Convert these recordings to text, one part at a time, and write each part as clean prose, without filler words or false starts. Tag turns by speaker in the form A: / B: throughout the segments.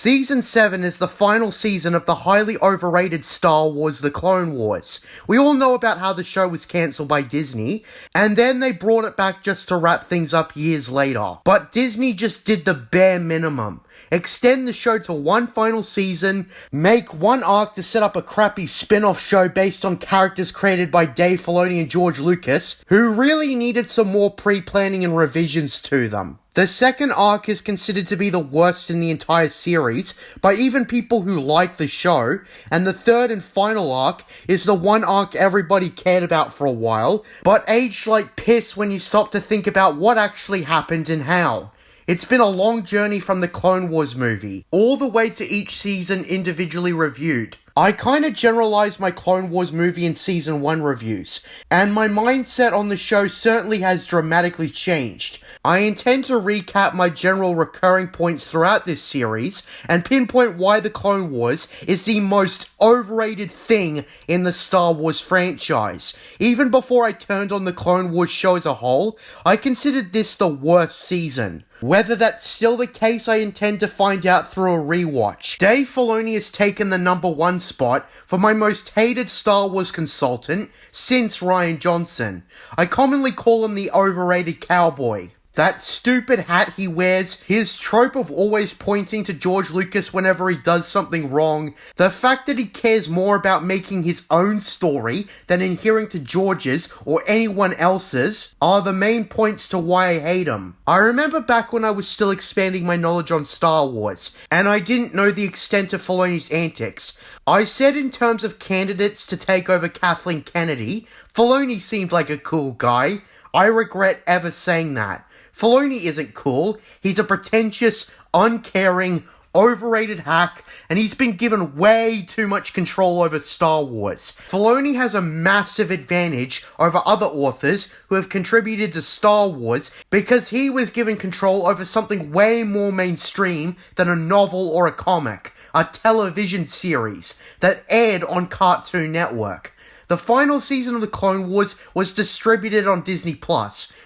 A: Season 7 is the final season of the highly overrated Star Wars The Clone Wars. We all know about how the show was cancelled by Disney, and then they brought it back just to wrap things up years later. But Disney just did the bare minimum. Extend the show to one final season, make one arc to set up a crappy spin-off show based on characters created by Dave Filoni and George Lucas, who really needed some more pre-planning and revisions to them. The second arc is considered to be the worst in the entire series by even people who like the show, and the third and final arc is the one arc everybody cared about for a while, but aged like piss when you stop to think about what actually happened and how. It's been a long journey from the Clone Wars movie, all the way to each season individually reviewed. I kinda generalized my Clone Wars movie in Season 1 reviews, and my mindset on the show certainly has dramatically changed. I intend to recap my general recurring points throughout this series, and pinpoint why the Clone Wars is the most overrated thing in the Star Wars franchise. Even before I turned on the Clone Wars show as a whole, I considered this the worst season. Whether that's still the case, I intend to find out through a rewatch. Dave Filoni has taken the number 1 spot for my most hated Star Wars consultant since Rian Johnson. I commonly call him the overrated cowboy. That stupid hat he wears, his trope of always pointing to George Lucas whenever he does something wrong, the fact that he cares more about making his own story than adhering to George's or anyone else's, are the main points to why I hate him. I remember back when I was still expanding my knowledge on Star Wars, and I didn't know the extent of Filoni's antics. I said in terms of candidates to take over Kathleen Kennedy, Filoni seemed like a cool guy. I regret ever saying that. Filoni isn't cool, he's a pretentious, uncaring, overrated hack, and he's been given way too much control over Star Wars. Filoni has a massive advantage over other authors who have contributed to Star Wars because he was given control over something way more mainstream than a novel or a comic, a television series that aired on Cartoon Network. The final season of The Clone Wars was distributed on Disney+,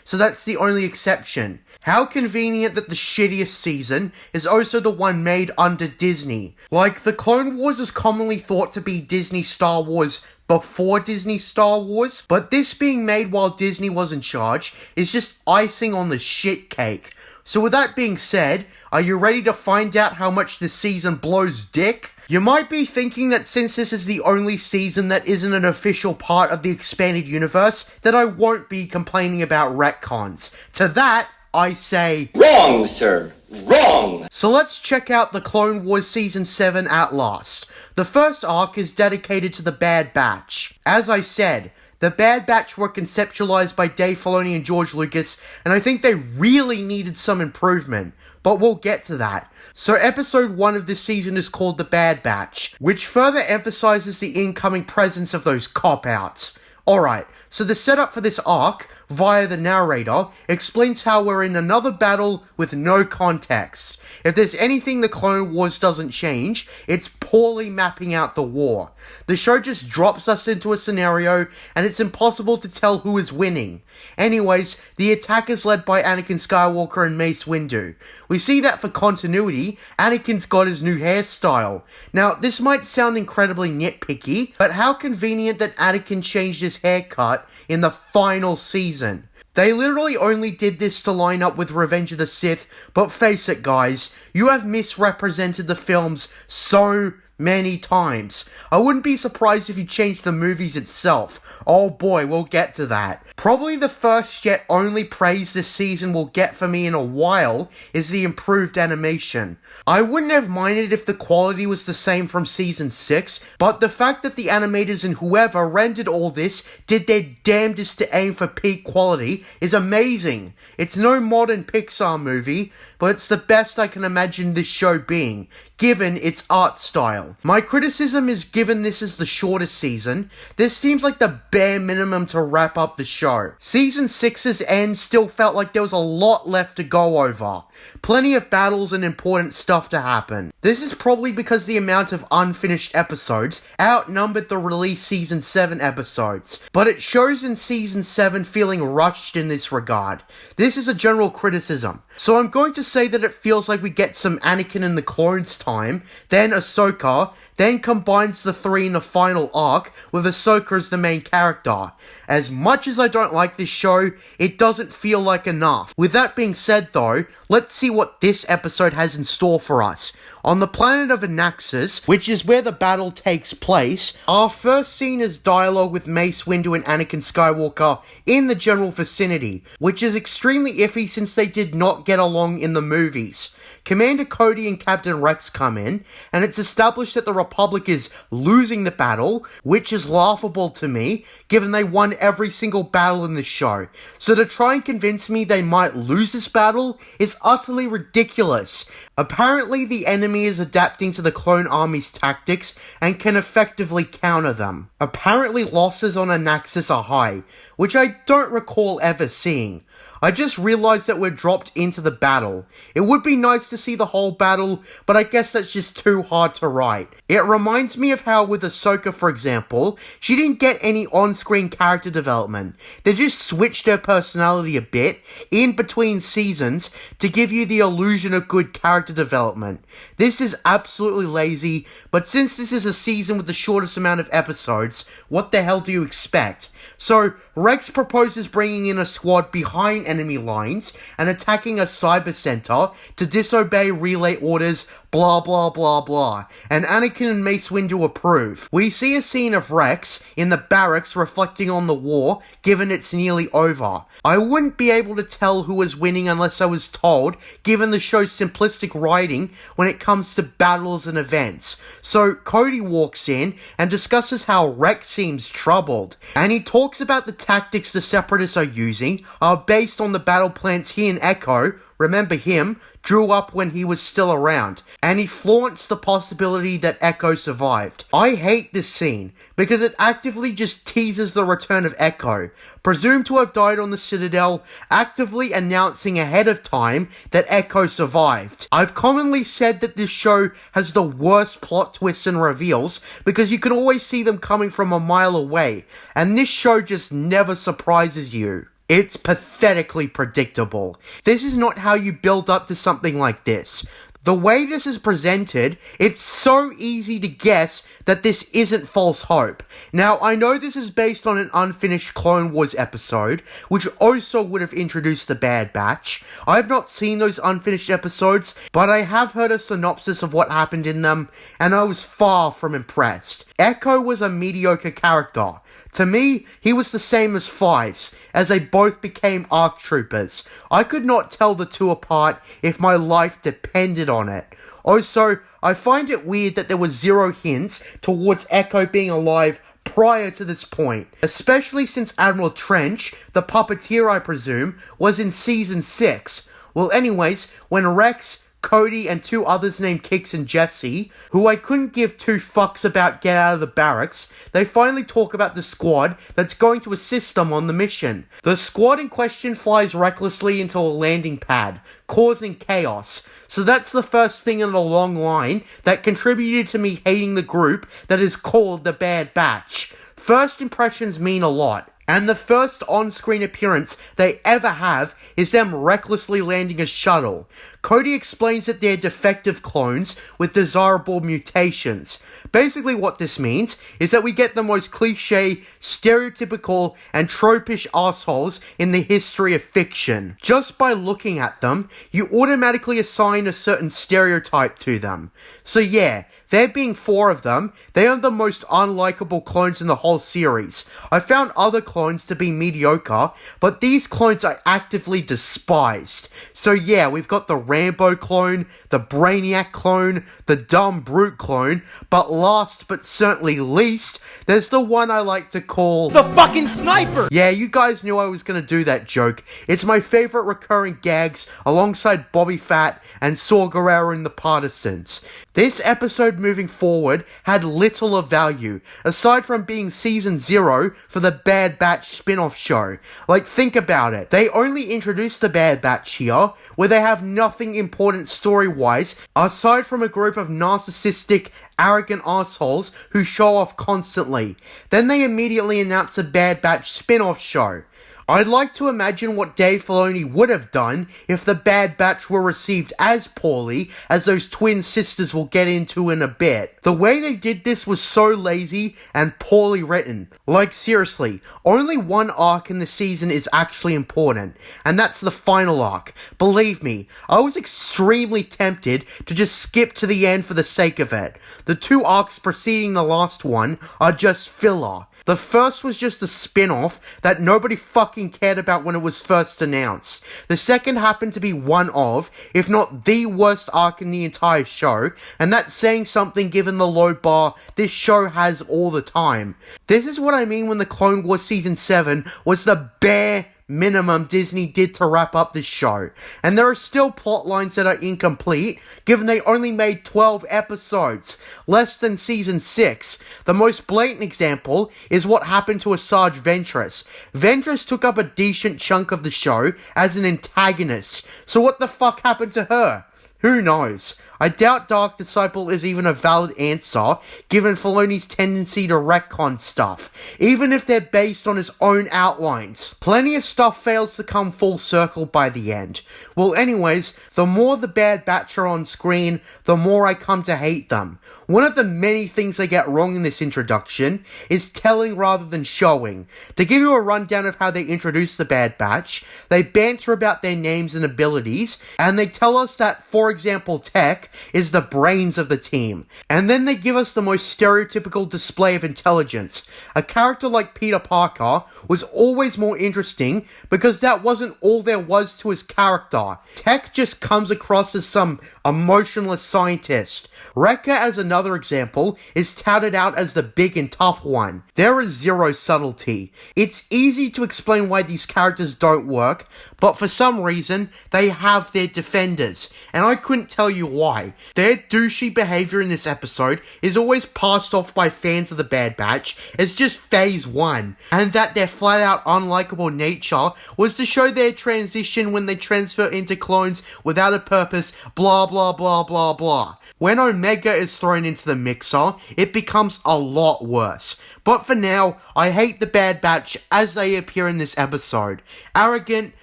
A: so that's the only exception. How convenient that the shittiest season is also the one made under Disney. Like, The Clone Wars is commonly thought to be Disney Star Wars before Disney Star Wars, but this being made while Disney was in charge is just icing on the shit cake. So with that being said, are you ready to find out how much this season blows dick? You might be thinking that since this is the only season that isn't an official part of the expanded universe, that I won't be complaining about retcons. To that, I say,
B: wrong, sir. Wrong!
A: So let's check out the Clone Wars Season 7 at last. The first arc is dedicated to the Bad Batch. As I said, the Bad Batch were conceptualized by Dave Filoni and George Lucas, and I think they really needed some improvement. But we'll get to that. So episode 1 of this season is called The Bad Batch, which further emphasizes the incoming presence of those cop-outs. Alright, so the setup for this arc, via the narrator, explains how we're in another battle with no context. If there's anything the Clone Wars doesn't change, it's poorly mapping out the war. The show just drops us into a scenario, and it's impossible to tell who is winning. Anyways, the attack is led by Anakin Skywalker and Mace Windu. We see that for continuity, Anakin's got his new hairstyle. Now, this might sound incredibly nitpicky, but how convenient that Anakin changed his haircut in the final season. They literally only did this to line up with Revenge of the Sith, but face it guys, you have misrepresented the films so many times. I wouldn't be surprised if you changed the movies itself. Oh boy, we'll get to that. Probably the first yet only praise this season will get for me in a while is the improved animation. I wouldn't have minded if the quality was the same from season 6, but the fact that the animators and whoever rendered all this did their damnedest to aim for peak quality is amazing. It's no modern Pixar movie, but it's the best I can imagine this show being, given its art style. My criticism is given this is the shortest season, this seems like the bare minimum to wrap up the show. Season 6's end still felt like there was a lot left to go over. Plenty of battles and important stuff to happen. This is probably because the amount of unfinished episodes outnumbered the released Season 7 episodes, but it shows in Season 7 feeling rushed in this regard. This is a general criticism, so I'm going to say that it feels like we get some Anakin and the Clones time, then Ahsoka, then combines the three in the final arc with Ahsoka as the main character. As much as I don't like this show, it doesn't feel like enough. With that being said though, let's see what this episode has in store for us. On the planet of Anaxis, which is where the battle takes place, our first scene is dialogue with Mace Windu and Anakin Skywalker in the general vicinity, which is extremely iffy since they did not get along in the movies. Commander Cody and Captain Rex come in, and it's established that the Republic is losing the battle, which is laughable to me, given they won every single battle in the show. So to try and convince me they might lose this battle is utterly ridiculous. Apparently the enemy is adapting to the clone army's tactics and can effectively counter them. Apparently losses on Anaxis are high, which I don't recall ever seeing. I just realized that we're dropped into the battle. It would be nice to see the whole battle, but I guess that's just too hard to write. It reminds me of how with Ahsoka, for example, she didn't get any on-screen character development. They just switched her personality a bit in between seasons to give you the illusion of good character development. This is absolutely lazy, but since this is a season with the shortest amount of episodes, what the hell do you expect? So, Rex proposes bringing in a squad behind enemy lines and attacking a cyber center to disobey relay orders, blah blah blah blah, and Anakin and Mace Windu approve. We see a scene of Rex in the barracks reflecting on the war, given it's nearly over. I wouldn't be able to tell who was winning unless I was told, given the show's simplistic writing when it comes to battles and events. So Cody walks in and discusses how Rex seems troubled, and he talks about the tactics the Separatists are using are based on the battle plans he and Echo, remember him, drew up when he was still around, and he flaunts the possibility that Echo survived. I hate this scene, because it actively just teases the return of Echo, presumed to have died on the Citadel, actively announcing ahead of time that Echo survived. I've commonly said that this show has the worst plot twists and reveals, because you can always see them coming from a mile away, and this show just never surprises you. It's pathetically predictable. This is not how you build up to something like this. The way this is presented, it's so easy to guess that this isn't False Hope. Now, I know this is based on an unfinished Clone Wars episode, which also would have introduced the Bad Batch. I've not seen those unfinished episodes, but I have heard a synopsis of what happened in them, and I was far from impressed. Echo was a mediocre character. To me, he was the same as Fives, as they both became ARC troopers. I could not tell the two apart if my life depended on it. Also, I find it weird that there were zero hints towards Echo being alive prior to this point, especially since Admiral Trench, the puppeteer I presume, was in Season 6. Well anyways, when Rex, Cody, and two others named Kix and Jesse, who I couldn't give two fucks about, get out of the barracks, they finally talk about the squad that's going to assist them on the mission. The squad in question flies recklessly into a landing pad, causing chaos. So that's the first thing in a long line that contributed to me hating the group that is called the Bad Batch. First impressions mean a lot. And the first on-screen appearance they ever have is them recklessly landing a shuttle. Cody explains that they're defective clones with desirable mutations. Basically what this means is that we get the most cliche, stereotypical, and tropish assholes in the history of fiction. Just by looking at them, you automatically assign a certain stereotype to them. So yeah, there being 4 of them, they are the most unlikable clones in the whole series. I found other clones to be mediocre, but these clones I actively despised. So yeah, we've got the Rambo clone, the Brainiac clone, the Dumb Brute clone, but last but certainly least, there's the one I like to call
C: the fucking sniper!
A: Yeah, you guys knew I was gonna do that joke. It's my favorite recurring gags alongside Bobby Fett and Saw Gerrera in The Partisans. This episode moving forward had little of value, aside from being season 0 for the Bad Batch spin-off show. Like, think about it. They only introduced the Bad Batch here, where they have nothing important story-wise, aside from a group of narcissistic, arrogant assholes who show off constantly. Then they immediately announce a Bad Batch spin-off show. I'd like to imagine what Dave Filoni would have done if the Bad Batch were received as poorly as those twin sisters we'll get into in a bit. The way they did this was so lazy and poorly written. Like seriously, only one arc in the season is actually important, and that's the final arc. Believe me, I was extremely tempted to just skip to the end for the sake of it. The 2 arcs preceding the last one are just filler. The first was just a spin-off that nobody fucking cared about when it was first announced. The second happened to be one of, if not the worst arc in the entire show, and that's saying something given the low bar this show has all the time. This is what I mean when the Clone Wars Season 7 was the bare minimum Disney did to wrap up this show. And there are still plot lines that are incomplete, given they only made 12 episodes, less than Season 6. The most blatant example is what happened to Asajj Ventress. Ventress took up a decent chunk of the show as an antagonist, so what the fuck happened to her? Who knows? I doubt Dark Disciple is even a valid answer, given Filoni's tendency to retcon stuff, even if they're based on his own outlines. Plenty of stuff fails to come full circle by the end. Well anyways, the more the Bad Batch are on screen, the more I come to hate them. One of the many things they get wrong in this introduction is telling rather than showing. To give you a rundown of how they introduce the Bad Batch, they banter about their names and abilities, and they tell us that, for example, Tech is the brains of the team. And then they give us the most stereotypical display of intelligence. A character like Peter Parker was always more interesting because that wasn't all there was to his character. Tech just comes across as some emotionless scientist. Wrecker, as another example, is touted out as the big and tough one. There is zero subtlety. It's easy to explain why these characters don't work, but for some reason, they have their defenders, and I couldn't tell you why. Their douchey behavior in this episode is always passed off by fans of the Bad Batch as just phase 1, and that their flat-out unlikable nature was to show their transition when they transfer into clones without a purpose, blah blah blah blah blah. When Omega is thrown into the mixer, it becomes a lot worse. But for now, I hate the Bad Batch as they appear in this episode. Arrogant,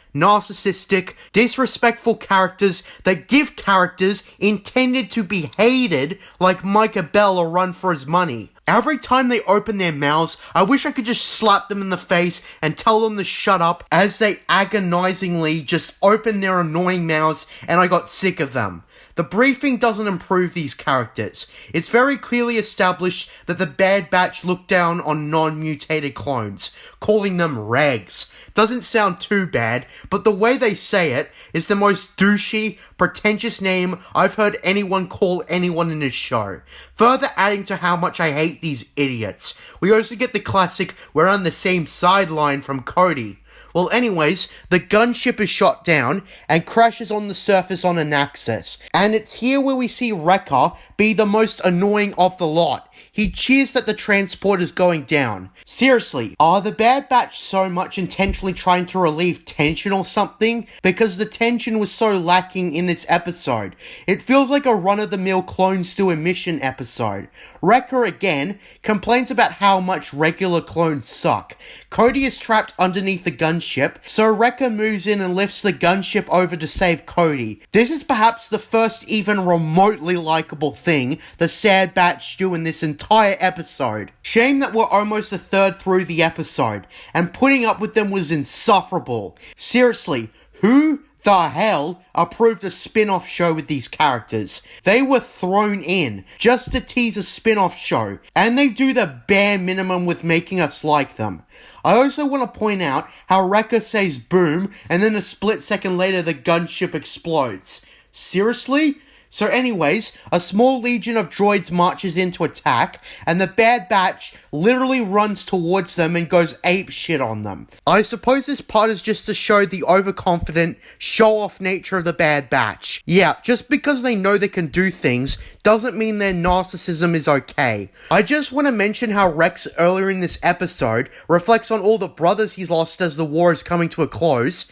A: narcissistic, disrespectful characters that give characters intended to be hated like Micah Bell a run for his money. Every time they open their mouths, I wish I could just slap them in the face and tell them to shut up as they agonizingly just open their annoying mouths, and I got sick of them. The briefing doesn't improve these characters. It's very clearly established that the Bad Batch look down on non-mutated clones, calling them regs. Doesn't sound too bad, but the way they say it is the most douchey, pretentious name I've heard anyone call anyone in this show. Further adding to how much I hate these idiots. We also get the classic "we're on the same sideline" from Cody. Well anyways, the gunship is shot down and crashes on the surface on an axis. And it's here where we see Wrecker be the most annoying of the lot. He cheers that the transport is going down. Seriously, are the Bad Batch so much intentionally trying to relieve tension or something? Because the tension was so lacking in this episode. It feels like a run-of-the-mill Clones do a mission episode. Wrecker again complains about how much regular clones suck. Cody is trapped underneath the gunship, so Wrecker moves in and lifts the gunship over to save Cody. This is perhaps the first even remotely likable thing the Sad Batch do in this entire episode. Shame that we're almost a third through the episode, and putting up with them was insufferable. Seriously, who the hell approved a spin-off show with these characters? They were thrown in just to tease a spin-off show, and they do the bare minimum with making us like them. I also want to point out how Wrecker says boom, and then a split second later the gunship explodes. Seriously? So anyways, a small legion of droids marches in to attack, and the Bad Batch literally runs towards them and goes ape shit on them. I suppose this part is just to show the overconfident, show-off nature of the Bad Batch. Yeah, just because they know they can do things doesn't mean their narcissism is okay. I just want to mention how Rex earlier in this episode reflects on all the brothers he's lost as the war is coming to a close.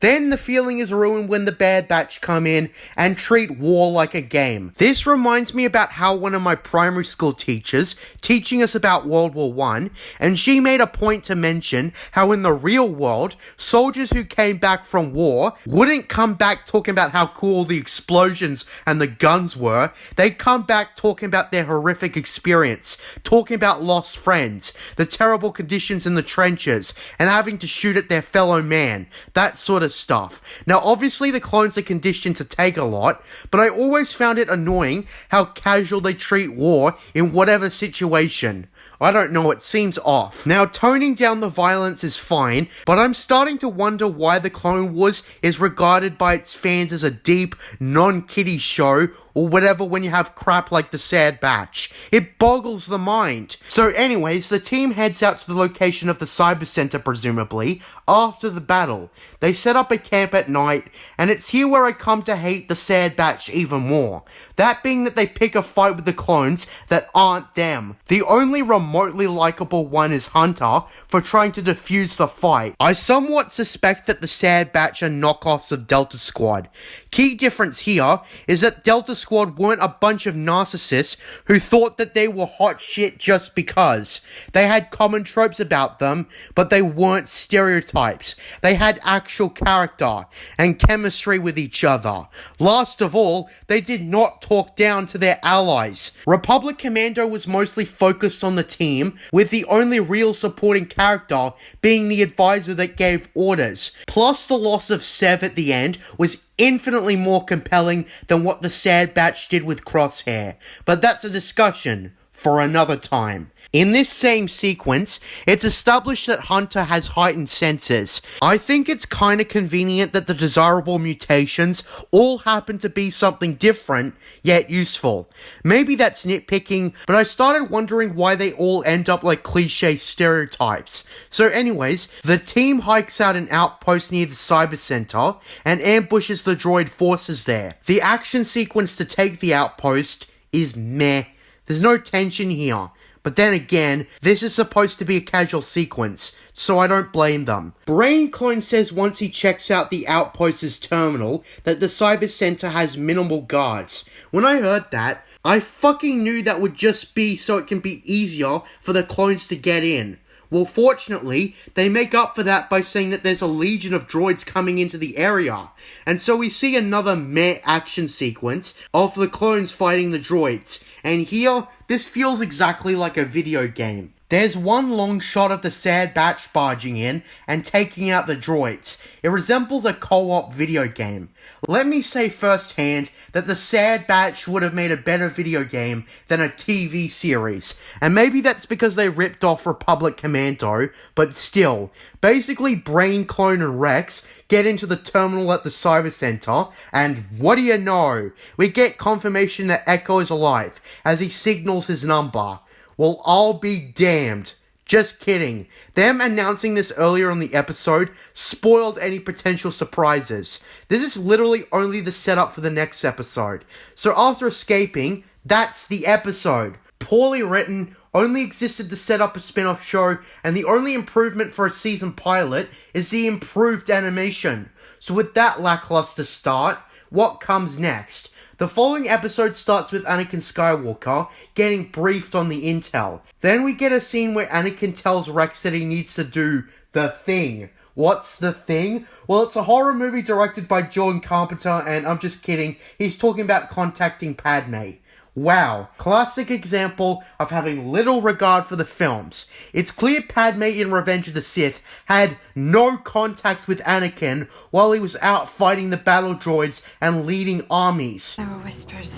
A: Then the feeling is ruined when the Bad Batch come in and treat war like a game. This reminds me about how one of my primary school teachers teaching us about World War I, and she made a point to mention how in the real world, soldiers who came back from war wouldn't come back talking about how cool the explosions and the guns were. They come back talking about their horrific experience, talking about lost friends, the terrible conditions in the trenches, and having to shoot at their fellow man, that sort of stuff. Now obviously the clones are conditioned to take a lot, but I always found it annoying how casual they treat war in whatever situation. I don't know, it seems off. Now, toning down the violence is fine, but I'm starting to wonder why the Clone Wars is regarded by its fans as a deep, non-kiddie show, or whatever when you have crap like the Sad Batch. It boggles the mind. So anyways, the team heads out to the location of the Cyber Center, presumably, after the battle. They set up a camp at night, and it's here where I come to hate the Sad Batch even more. That being that they pick a fight with the clones that aren't them. The only remotely likable one is Hunter, for trying to defuse the fight. I somewhat suspect that the Sad Batch are knockoffs of Delta Squad. Key difference here is that Delta Squad weren't a bunch of narcissists who thought that they were hot shit just because. They had common tropes about them, but they weren't stereotypes. They had actual character and chemistry with each other. Last of all, they did not talk down to their allies. Republic Commando was mostly focused on the team, with the only real supporting character being the advisor that gave orders. Plus the loss of Sev at the end was infinitely more compelling than what the Sad Batch did with Crosshair, but that's a discussion for another time. In this same sequence, it's established that Hunter has heightened senses. I think it's kinda convenient that the desirable mutations all happen to be something different, yet useful. Maybe that's nitpicking, but I started wondering why they all end up like cliche stereotypes. So anyways, the team hikes out an outpost near the Cyber Center and ambushes the droid forces there. The action sequence to take the outpost is meh. There's no tension here. But then again, this is supposed to be a casual sequence, so I don't blame them. Brainclone says once he checks out the outpost's terminal that the Cyber Center has minimal guards. When I heard that, I fucking knew that would just be so it can be easier for the clones to get in. Well, fortunately, they make up for that by saying that there's a legion of droids coming into the area. And so we see another meh action sequence of the clones fighting the droids. And here, this feels exactly like a video game. There's one long shot of the Sad Batch barging in and taking out the droids. It resembles a co-op video game. Let me say firsthand that the Sad Batch would have made a better video game than a TV series. And maybe that's because they ripped off Republic Commando, but still. Basically, Brainclone and Rex get into the terminal at the Cyber Center, and what do you know? We get confirmation that Echo is alive, as he signals his number. Well, I'll be damned. Just kidding. Them announcing this earlier in the episode spoiled any potential surprises. This is literally only the setup for the next episode. So after escaping, that's the episode. Poorly written, only existed to set up a spin-off show, and the only improvement for a season pilot is the improved animation. So with that lackluster start, what comes next? The following episode starts with Anakin Skywalker getting briefed on the intel. Then we get a scene where Anakin tells Rex that he needs to do the thing. What's the thing? Well, it's a horror movie directed by John Carpenter, and I'm just kidding, he's talking about contacting Padme. Wow, classic example of having little regard for the films. It's clear Padme in Revenge of the Sith had no contact with Anakin while he was out fighting the battle droids and leading armies.
C: There were whispers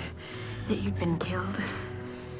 C: that you'd been killed.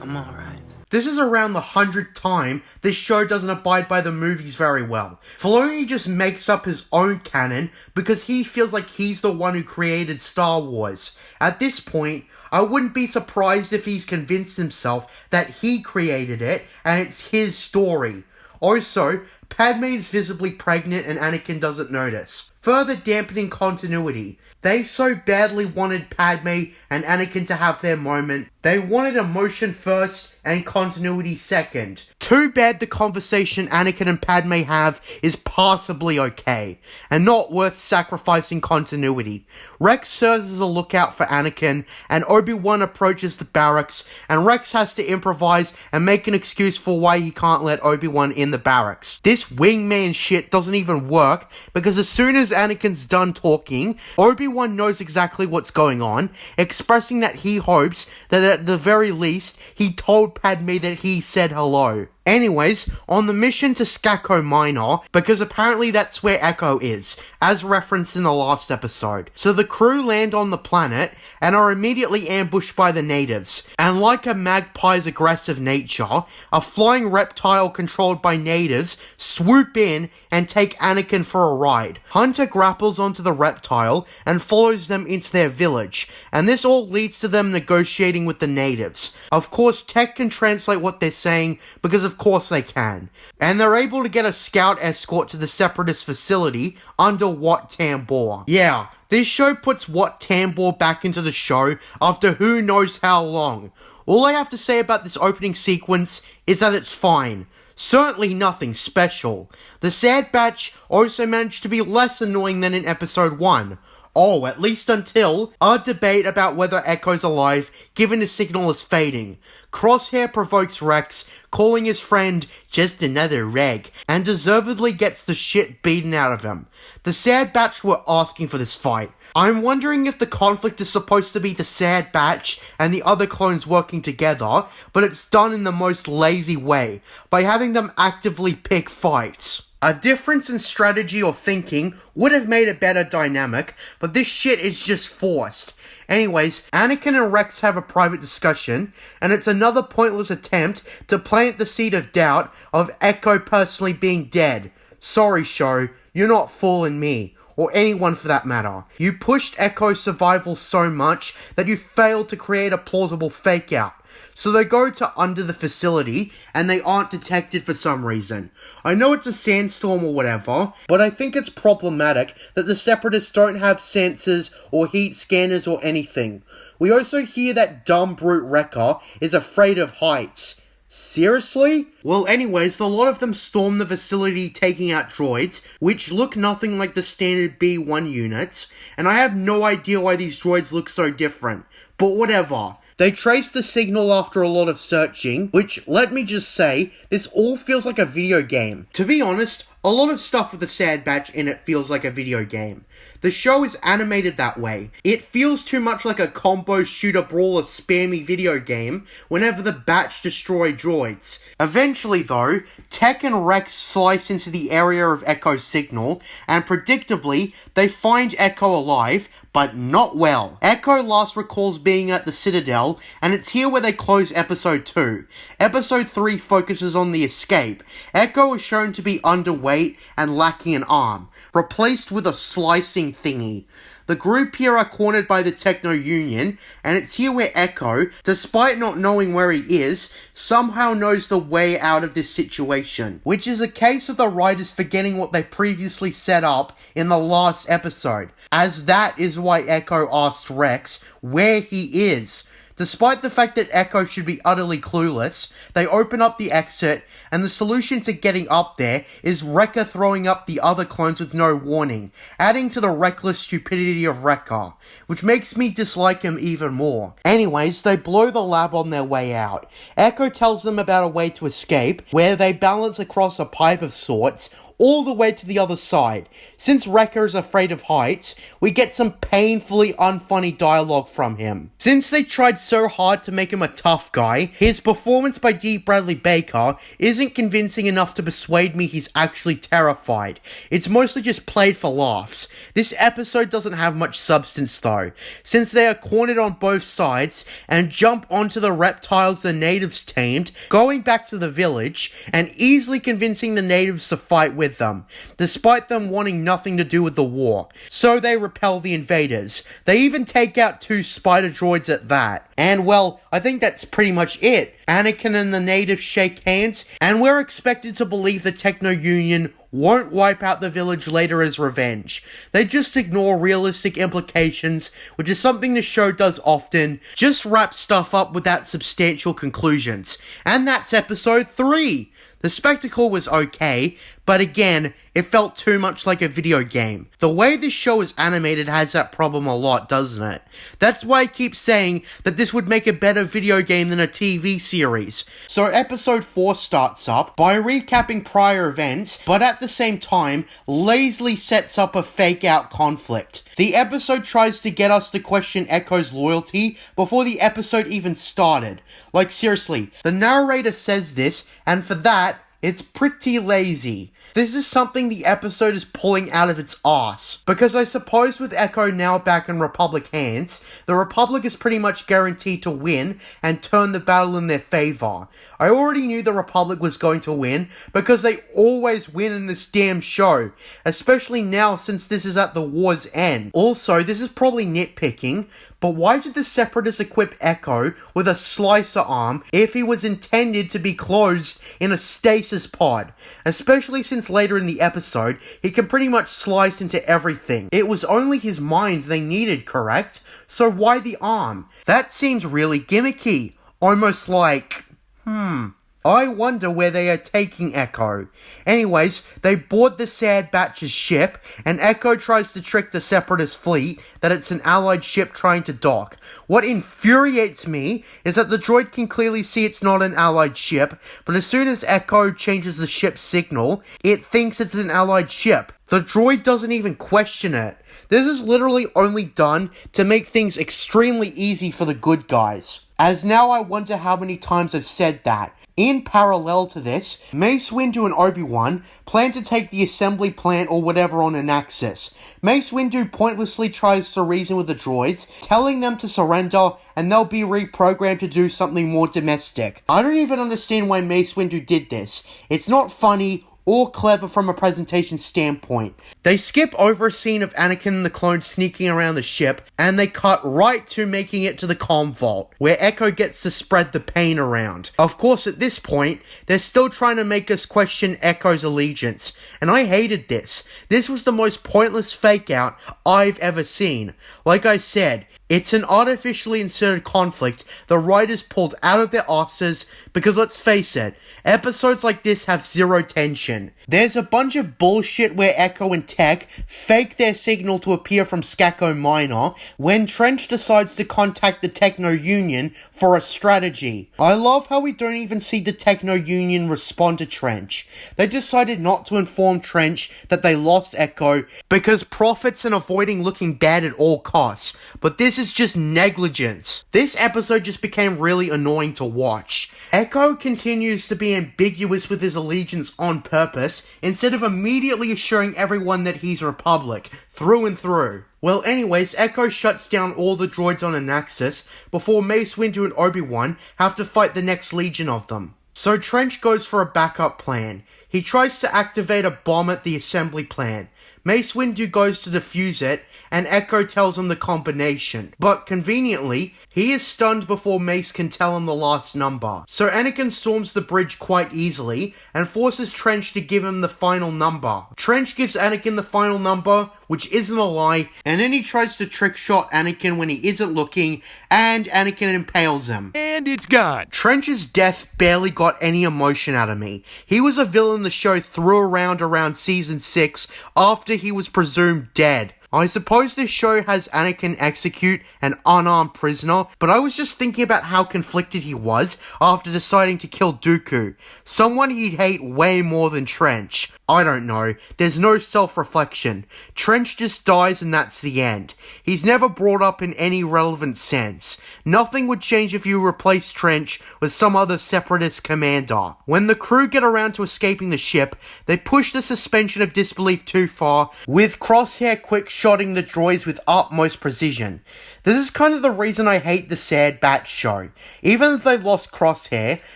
D: I'm alright.
A: This is around the 100th time this show doesn't abide by the movies very well. Filoni just makes up his own canon because he feels like he's the one who created Star Wars. At this point, I wouldn't be surprised if he's convinced himself that he created it and it's his story. Also, Padme is visibly pregnant and Anakin doesn't notice, further dampening continuity. They so badly wanted Padme and Anakin to have their moment. They wanted emotion first and continuity second. Too bad the conversation Anakin and Padme have is passably okay, and not worth sacrificing continuity. Rex serves as a lookout for Anakin, and Obi-Wan approaches the barracks, and Rex has to improvise and make an excuse for why he can't let Obi-Wan in the barracks. This wingman shit doesn't even work, because as soon as Anakin's done talking, Obi-Wan knows exactly what's going on, expressing that he hopes that at the very least, he told Padme that he said hello. Anyways, on the mission to Skako Minor, because apparently that's where Echo is, as referenced in the last episode. So the crew land on the planet, and are immediately ambushed by the natives. And like a magpie's aggressive nature, a flying reptile controlled by natives swoop in and take Anakin for a ride. Hunter grapples onto the reptile and follows them into their village, and this all leads to them negotiating with the natives. Of course, Tech can translate what they're saying, because of course they can. And they're able to get a scout escort to the Separatist facility under Wat Tambor. Yeah, this show puts Wat Tambor back into the show after who knows how long. All I have to say about this opening sequence is that it's fine. Certainly nothing special. The Sad Batch also managed to be less annoying than in episode 1. Oh, at least until our debate about whether Echo's alive, given his signal is fading. Crosshair provokes Rex, calling his friend just another reg, and deservedly gets the shit beaten out of him. The Sad Batch were asking for this fight. I'm wondering if the conflict is supposed to be the Sad Batch and the other clones working together, but it's done in the most lazy way, by having them actively pick fights. A difference in strategy or thinking would have made a better dynamic, but this shit is just forced. Anyways, Anakin and Rex have a private discussion, and it's another pointless attempt to plant the seed of doubt of Echo personally being dead. Sorry, show, you're not fooling me, or anyone for that matter. You pushed Echo's survival so much that you failed to create a plausible fake-out. So they go to under the facility, and they aren't detected for some reason. I know it's a sandstorm or whatever, but I think it's problematic that the Separatists don't have sensors or heat scanners or anything. We also hear that dumb brute Wrecker is afraid of heights. Seriously? Well, anyways, a lot of them storm the facility taking out droids, which look nothing like the standard B1 units, and I have no idea why these droids look so different. But whatever. They trace the signal after a lot of searching, which, let me just say, this all feels like a video game. To be honest, a lot of stuff with the Sad Batch in it feels like a video game. The show is animated that way. It feels too much like a combo shooter brawler spammy video game whenever the Batch destroy droids. Eventually though, Tech and Rex slice into the area of Echo's signal, and predictably, they find Echo alive, but not well. Echo last recalls being at the Citadel, and it's here where they close episode 2. Episode 3 focuses on the escape. Echo is shown to be underweight and lacking an arm, replaced with a slicing thingy. The group here are cornered by the Techno Union, and it's here where Echo, despite not knowing where he is, somehow knows the way out of this situation. Which is a case of the writers forgetting what they previously set up in the last episode, as that is why Echo asked Rex where he is. Despite the fact that Echo should be utterly clueless, they open up the exit, and the solution to getting up there is Wrecker throwing up the other clones with no warning, adding to the reckless stupidity of Wrecker, which makes me dislike him even more. Anyways, they blow the lab on their way out. Echo tells them about a way to escape, where they balance across a pipe of sorts, all the way to the other side. Since Wrecker is afraid of heights, we get some painfully unfunny dialogue from him. Since they tried so hard to make him a tough guy, his performance by D. Bradley Baker isn't convincing enough to persuade me he's actually terrified. It's mostly just played for laughs. This episode doesn't have much substance though, since they are cornered on both sides and jump onto the reptiles the natives tamed, going back to the village and easily convincing the natives to fight with them, despite them wanting nothing to do with the war. So they repel the invaders. They even take out 2 spider droids at that. And well, I think that's pretty much it. Anakin and the natives shake hands, and we're expected to believe the Techno Union won't wipe out the village later as revenge. They just ignore realistic implications, which is something the show does often, just wrap stuff up without substantial conclusions. And that's episode 3! The spectacle was okay, but again, it felt too much like a video game. The way this show is animated has that problem a lot, doesn't it? That's why I keep saying that this would make a better video game than a TV series. So episode 4 starts up by recapping prior events, but at the same time, lazily sets up a fake-out conflict. The episode tries to get us to question Echo's loyalty before the episode even started. Like seriously, the narrator says this, and for that, it's pretty lazy. This is something the episode is pulling out of its arse. Because I suppose with Echo now back in Republic hands, the Republic is pretty much guaranteed to win and turn the battle in their favor. I already knew the Republic was going to win because they always win in this damn show. Especially now since this is at the war's end. Also, this is probably nitpicking, but why did the Separatists equip Echo with a slicer arm if he was intended to be closed in a stasis pod? Especially since later in the episode, he can pretty much slice into everything. It was only his mind they needed, correct? So why the arm? That seems really gimmicky. Almost like, I wonder where they are taking Echo. Anyways, they board the Sad Batch's ship, and Echo tries to trick the Separatist fleet that it's an allied ship trying to dock. What infuriates me is that the droid can clearly see it's not an allied ship, but as soon as Echo changes the ship's signal, it thinks it's an allied ship. The droid doesn't even question it. This is literally only done to make things extremely easy for the good guys. As now I wonder how many times I've said that. In parallel to this, Mace Windu and Obi-Wan plan to take the assembly plant or whatever on Anaxis. Mace Windu pointlessly tries to reason with the droids, telling them to surrender and they'll be reprogrammed to do something more domestic. I don't even understand why Mace Windu did this. It's not funny or clever from a presentation standpoint. They skip over a scene of Anakin and the clone sneaking around the ship, and they cut right to making it to the comm vault, where Echo gets to spread the pain around. Of course, at this point, they're still trying to make us question Echo's allegiance, and I hated this. This was the most pointless fake-out I've ever seen. Like I said, it's an artificially inserted conflict the writers pulled out of their asses because let's face it, episodes like this have zero tension. There's a bunch of bullshit where Echo and Tech fake their signal to appear from Skako Minor when Trench decides to contact the Techno Union for a strategy. I love how we don't even see the Techno Union respond to Trench. They decided not to inform Trench that they lost Echo because profits and avoiding looking bad at all costs. But this is just negligence. This episode just became really annoying to watch. Echo continues to be ambiguous with his allegiance on purpose, instead of immediately assuring everyone that he's Republic, through and through. Well anyways, Echo shuts down all the droids on Anaxis, before Mace Windu and Obi-Wan have to fight the next legion of them. So Trench goes for a backup plan. He tries to activate a bomb at the assembly plant. Mace Windu goes to defuse it, and Echo tells him the combination. But conveniently, he is stunned before Mace can tell him the last number. So Anakin storms the bridge quite easily, and forces Trench to give him the final number. Trench gives Anakin the final number, which isn't a lie, and then he tries to trick shot Anakin when he isn't looking, and Anakin impales him.
E: And it's gone.
A: Trench's death barely got any emotion out of me. He was a villain the show threw around season 6 after he was presumed dead. I suppose this show has Anakin execute an unarmed prisoner, but I was just thinking about how conflicted he was after deciding to kill Dooku, someone he'd hate way more than Trench. I don't know, there's no self-reflection. Trench just dies and that's the end. He's never brought up in any relevant sense. Nothing would change if you replaced Trench with some other separatist commander. When the crew get around to escaping the ship, they push the suspension of disbelief too far, with Crosshair quick-shotting the droids with utmost precision. This is kind of the reason I hate the Sad Batch show. Even if they lost Crosshair,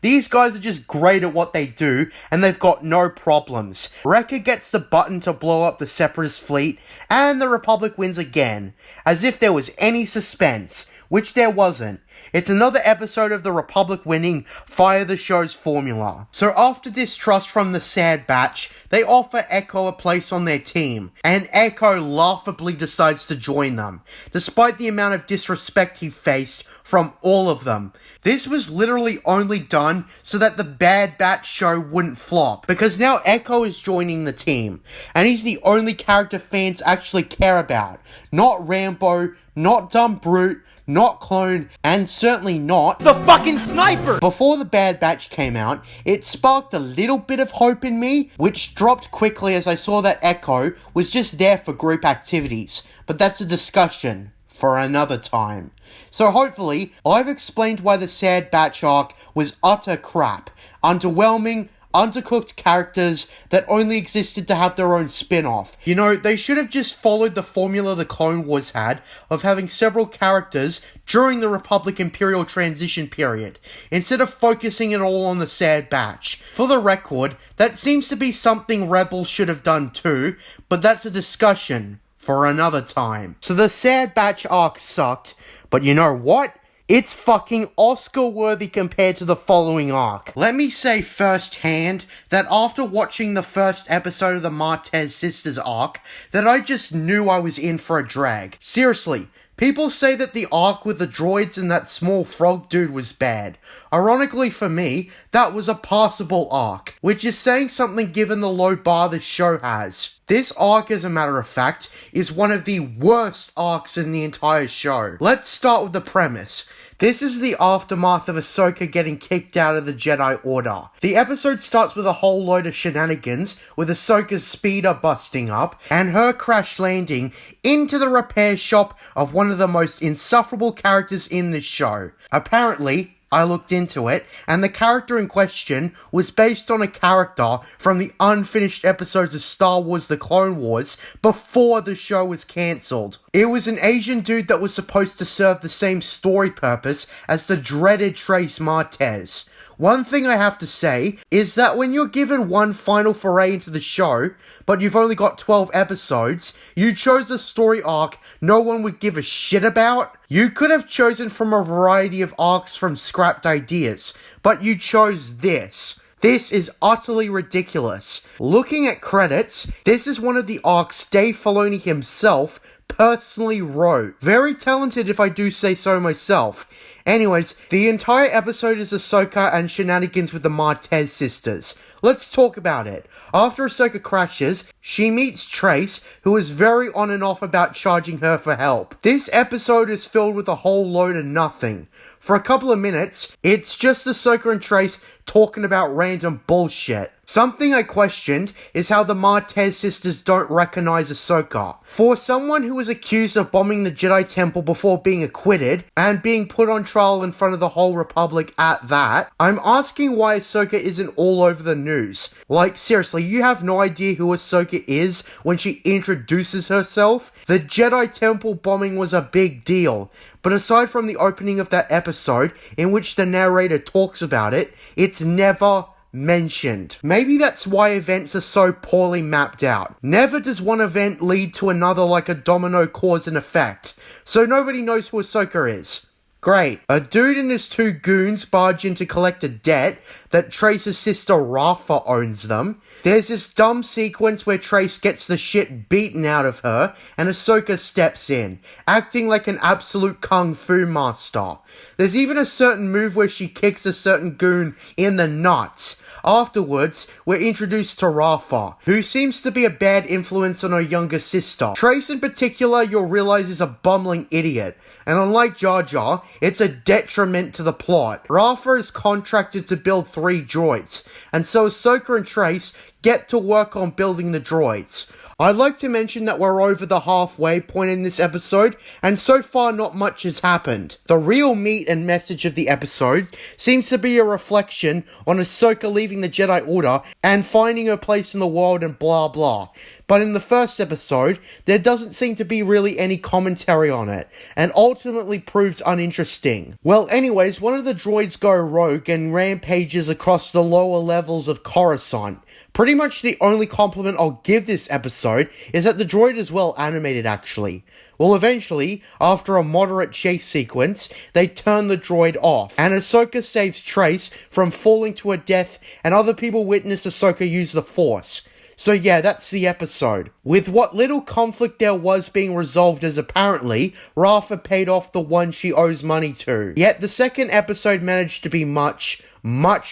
A: these guys are just great at what they do, and they've got no problems. Wrecker gets the button to blow up the Separatist fleet, and the Republic wins again. As if there was any suspense, which there wasn't. It's another episode of the Republic winning Fire the Show's formula. So after distrust from the Sad Batch, they offer Echo a place on their team, and Echo laughably decides to join them, despite the amount of disrespect he faced from all of them. This was literally only done so that the Bad Batch show wouldn't flop, because now Echo is joining the team, and he's the only character fans actually care about. Not Rambo, not Dumb Brute, not Clone, and certainly not
E: the fucking sniper!
A: Before the Bad Batch came out, it sparked a little bit of hope in me, which dropped quickly as I saw that Echo was just there for group activities, but that's a discussion for another time. So hopefully, I've explained why the Sad Batch arc was utter crap, underwhelming, undercooked characters that only existed to have their own spin-off. You know, they should have just followed the formula the Clone Wars had of having several characters during the Republic Imperial transition period, instead of focusing it all on the Sad Batch. For the record, that seems to be something Rebels should have done too, but that's a discussion for another time. So the Sad Batch arc sucked, but you know what? It's fucking Oscar-worthy compared to the following arc. Let me say firsthand that after watching the first episode of the Martez Sisters arc, that I just knew I was in for a drag. Seriously, people say that the arc with the droids and that small frog dude was bad. Ironically for me, that was a passable arc, which is saying something given the low bar the show has. This arc, as a matter of fact, is one of the worst arcs in the entire show. Let's start with the premise. This is the aftermath of Ahsoka getting kicked out of the Jedi Order. The episode starts with a whole load of shenanigans, with Ahsoka's speeder busting up, and her crash landing into the repair shop of one of the most insufferable characters in this show. Apparently, I looked into it, and the character in question was based on a character from the unfinished episodes of Star Wars The Clone Wars before the show was cancelled. It was an Asian dude that was supposed to serve the same story purpose as the dreaded Trace Martez. One thing I have to say is that when you're given one final foray into the show, but you've only got 12 episodes, you chose a story arc no one would give a shit about. You could have chosen from a variety of arcs from scrapped ideas, but you chose this. This is utterly ridiculous. Looking at credits, this is one of the arcs Dave Filoni himself personally wrote. Very talented if I do say so myself. Anyways, the entire episode is Ahsoka and shenanigans with the Martez sisters. Let's talk about it. After Ahsoka crashes, she meets Trace, who is very on and off about charging her for help. This episode is filled with a whole load of nothing. For a couple of minutes, it's just Ahsoka and Trace talking about random bullshit. Something I questioned is how the Martez sisters don't recognize Ahsoka. For someone who was accused of bombing the Jedi Temple before being acquitted, and being put on trial in front of the whole Republic at that, I'm asking why Ahsoka isn't all over the news. Like, seriously, you have no idea who Ahsoka is when she introduces herself? The Jedi Temple bombing was a big deal, but aside from the opening of that episode, in which the narrator talks about it, it's never mentioned. Maybe that's why events are so poorly mapped out. Never does one event lead to another like a domino cause and effect, so nobody knows who Ahsoka is. Great. A dude and his two goons barge in to collect a debt that Trace's sister Rafa owns them. There's this dumb sequence where Trace gets the shit beaten out of her, and Ahsoka steps in, acting like an absolute kung fu master. There's even a certain move where she kicks a certain goon in the nuts. Afterwards, we're introduced to Rafa, who seems to be a bad influence on her younger sister. Trace in particular, you'll realize is a bumbling idiot, and unlike Jar Jar, it's a detriment to the plot. Rafa is contracted to build 3 droids, and so Ahsoka and Trace get to work on building the droids. I'd like to mention that we're over the halfway point in this episode, and so far not much has happened. The real meat and message of the episode seems to be a reflection on Ahsoka leaving the Jedi Order and finding her place in the world and blah blah. But in the first episode, there doesn't seem to be really any commentary on it, and ultimately proves uninteresting. Well, anyways, one of the droids go rogue and rampages across the lower levels of Coruscant, Pretty much the only compliment I'll give this episode is that the droid is well animated actually. Well, eventually, after a moderate chase sequence, they turn the droid off, and Ahsoka saves Trace from falling to her death, and other people witness Ahsoka use the Force. So yeah, that's the episode. With what little conflict there was being resolved as apparently, Rafa paid off the one she owes money to. Yet the second episode managed to be much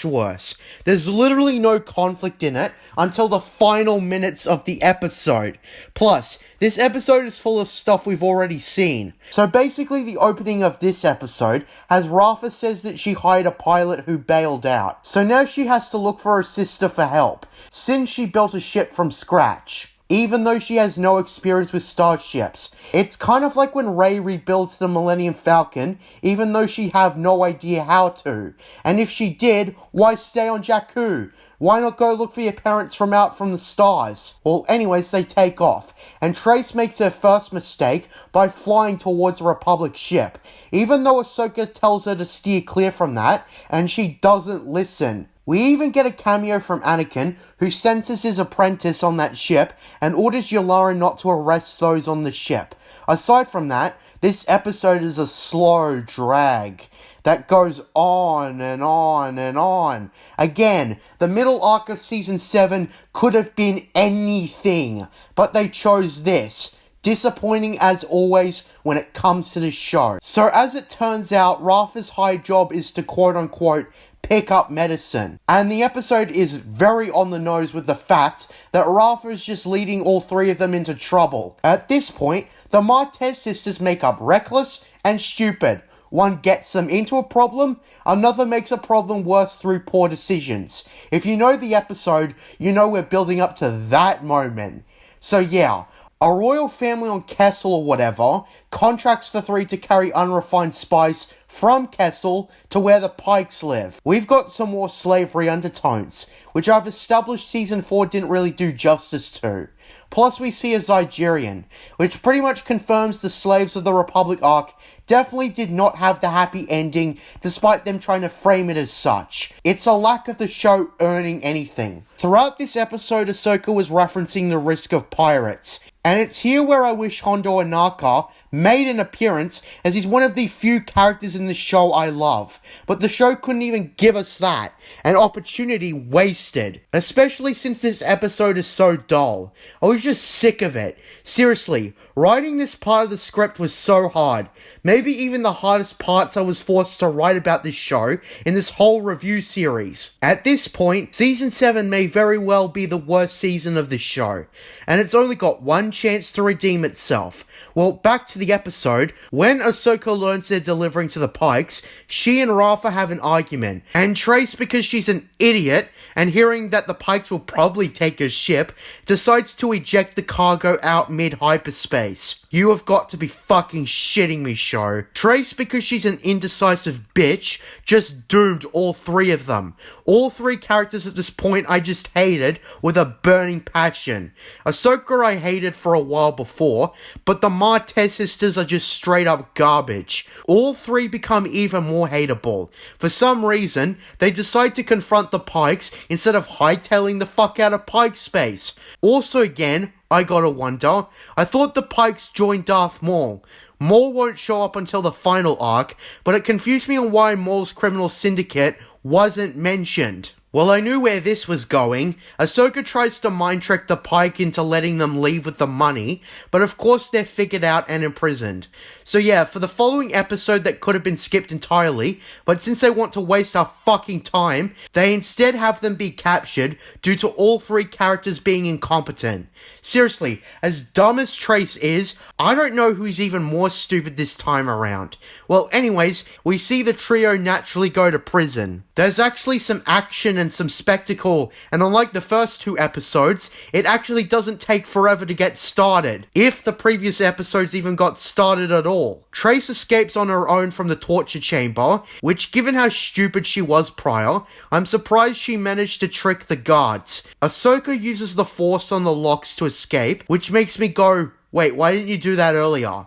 A: worse. There's literally no conflict in it until the final minutes of the episode. Plus, this episode is full of stuff we've already seen. So basically the opening of this episode has Rafa says that she hired a pilot who bailed out. So now she has to look for her sister for help, since she built a ship from scratch. Even though she has no experience with starships. It's kind of like when Rey rebuilds the Millennium Falcon, even though she have no idea how to. And if she did, why stay on Jakku? Why not go look for your parents from out from the stars? Well, anyways, they take off, and Trace makes her first mistake by flying towards a Republic ship, even though Ahsoka tells her to steer clear from that, and she doesn't listen. We even get a cameo from Anakin, who senses his apprentice on that ship and orders Yularen not to arrest those on the ship. Aside from that, this episode is a slow drag that goes on and on and on. Again, the middle arc of Season 7 could have been anything, but they chose this. Disappointing as always when it comes to this show. So as it turns out, Rafa's high job is to quote-unquote pick up medicine. And the episode is very on the nose with the fact that Rafa is just leading all three of them into trouble. At this point, the Martez sisters make up reckless and stupid. One gets them into a problem, another makes a problem worse through poor decisions. If you know the episode, you know we're building up to that moment. So yeah, a royal family on Kessel or whatever contracts the three to carry unrefined spice from Kessel to where the Pikes live. We've got some more slavery undertones, which I've established Season 4 didn't really do justice to. Plus we see a Zygerian, which pretty much confirms the Slaves of the Republic arc definitely did not have the happy ending, despite them trying to frame it as such. It's a lack of the show earning anything. Throughout this episode, Ahsoka was referencing the risk of pirates, and it's here where I wish Hondo Ohnaka made an appearance, as he's one of the few characters in the show I love. But the show couldn't even give us that. An opportunity wasted. Especially since this episode is so dull. I was just sick of it. Seriously, writing this part of the script was so hard. Maybe even the hardest parts I was forced to write about this show in this whole review series. At this point, Season 7 may very well be the worst season of the show. And it's only got one chance to redeem itself. Well, back to the episode. When Ahsoka learns they're delivering to the Pikes, she and Rafa have an argument. And Trace, because she's an idiot, and hearing that the Pikes will probably take her ship, decides to eject the cargo out mid-hyperspace. You have got to be fucking shitting me, show. Trace, because she's an indecisive bitch, just doomed all three of them. All three characters at this point I just hated with a burning passion. Ahsoka I hated for a while before, but the Martez sisters are just straight up garbage. All three become even more hateable. For some reason, they decide to confront the Pikes instead of hightailing the fuck out of Pike space. Also again, I gotta wonder, I thought the Pikes joined Darth Maul. Maul won't show up until the final arc, but it confused me on why Maul's criminal syndicate wasn't mentioned. Well, I knew where this was going. Ahsoka tries to mind trick the Pike into letting them leave with the money, but of course they're figured out and imprisoned. So yeah, for the following episode that could have been skipped entirely, but since they want to waste our fucking time, they instead have them be captured due to all three characters being incompetent. Seriously, as dumb as Trace is, I don't know who's even more stupid this time around. Well, anyways, we see the trio naturally go to prison. There's actually some action and some spectacle, and unlike the first two episodes, it actually doesn't take forever to get started, if the previous episodes even got started at all. Trace escapes on her own from the torture chamber, which given how stupid she was prior, I'm surprised she managed to trick the guards. Ahsoka uses the Force on the locks to escape, which makes me go, wait, why didn't you do that earlier?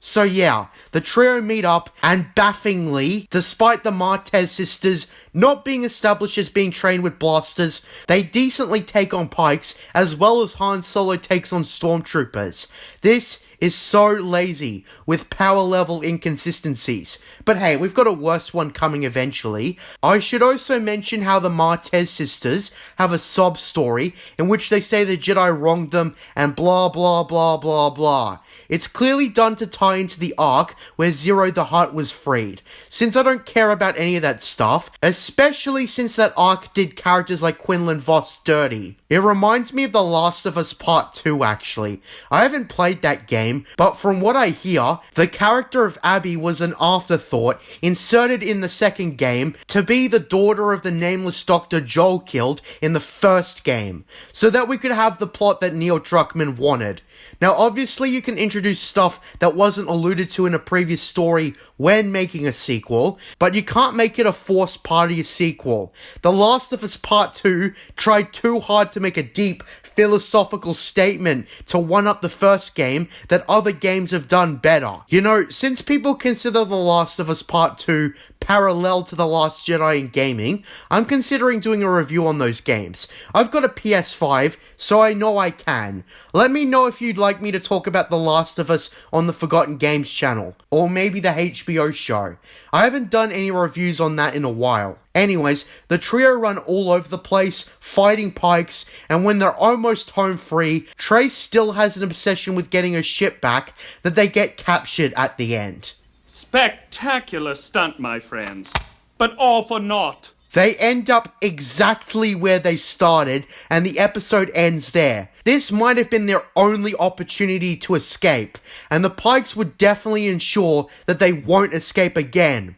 A: So yeah, the trio meet up, and baffingly, despite the Martez sisters Not being established as being trained with blasters, they decently take on Pikes, as well as Han Solo takes on stormtroopers. This is so lazy, with power level inconsistencies. But hey, we've got a worse one coming eventually. I should also mention how the Martez sisters have a sob story in which they say the Jedi wronged them and blah blah blah blah blah. It's clearly done to tie into the arc where Zero the Hutt was freed, since I don't care about any of that stuff, especially since that arc did characters like Quinlan Vos dirty. It reminds me of The Last of Us Part 2 actually. I haven't played that game, but from what I hear, the character of Abby was an afterthought inserted in the second game to be the daughter of the nameless Dr. Joel killed in the first game, so that we could have the plot that Neil Druckmann wanted. Now obviously you can introduce stuff that wasn't alluded to in a previous story when making a sequel, but you can't make it a forced part of your sequel. The Last of Us Part 2 tried too hard to make a deep philosophical statement to one-up the first game that other games have done better. You know, since people consider The Last of Us Part 2 parallel to The Last Jedi in gaming, I'm considering doing a review on those games. I've got a PS5, so I know I can. Let me know if you'd like me to talk about The Last of Us on the Forgotten Games channel, or maybe the HBO show. I haven't done any reviews on that in a while. Anyways, the trio run all over the place, fighting Pikes, and when they're almost home free, Trace still has an obsession with getting her ship back that they get captured at the end.
E: Spectacular stunt, my friends, but all for naught.
A: They end up exactly where they started, and the episode ends there. This might have been their only opportunity to escape, and the Pikes would definitely ensure that they won't escape again.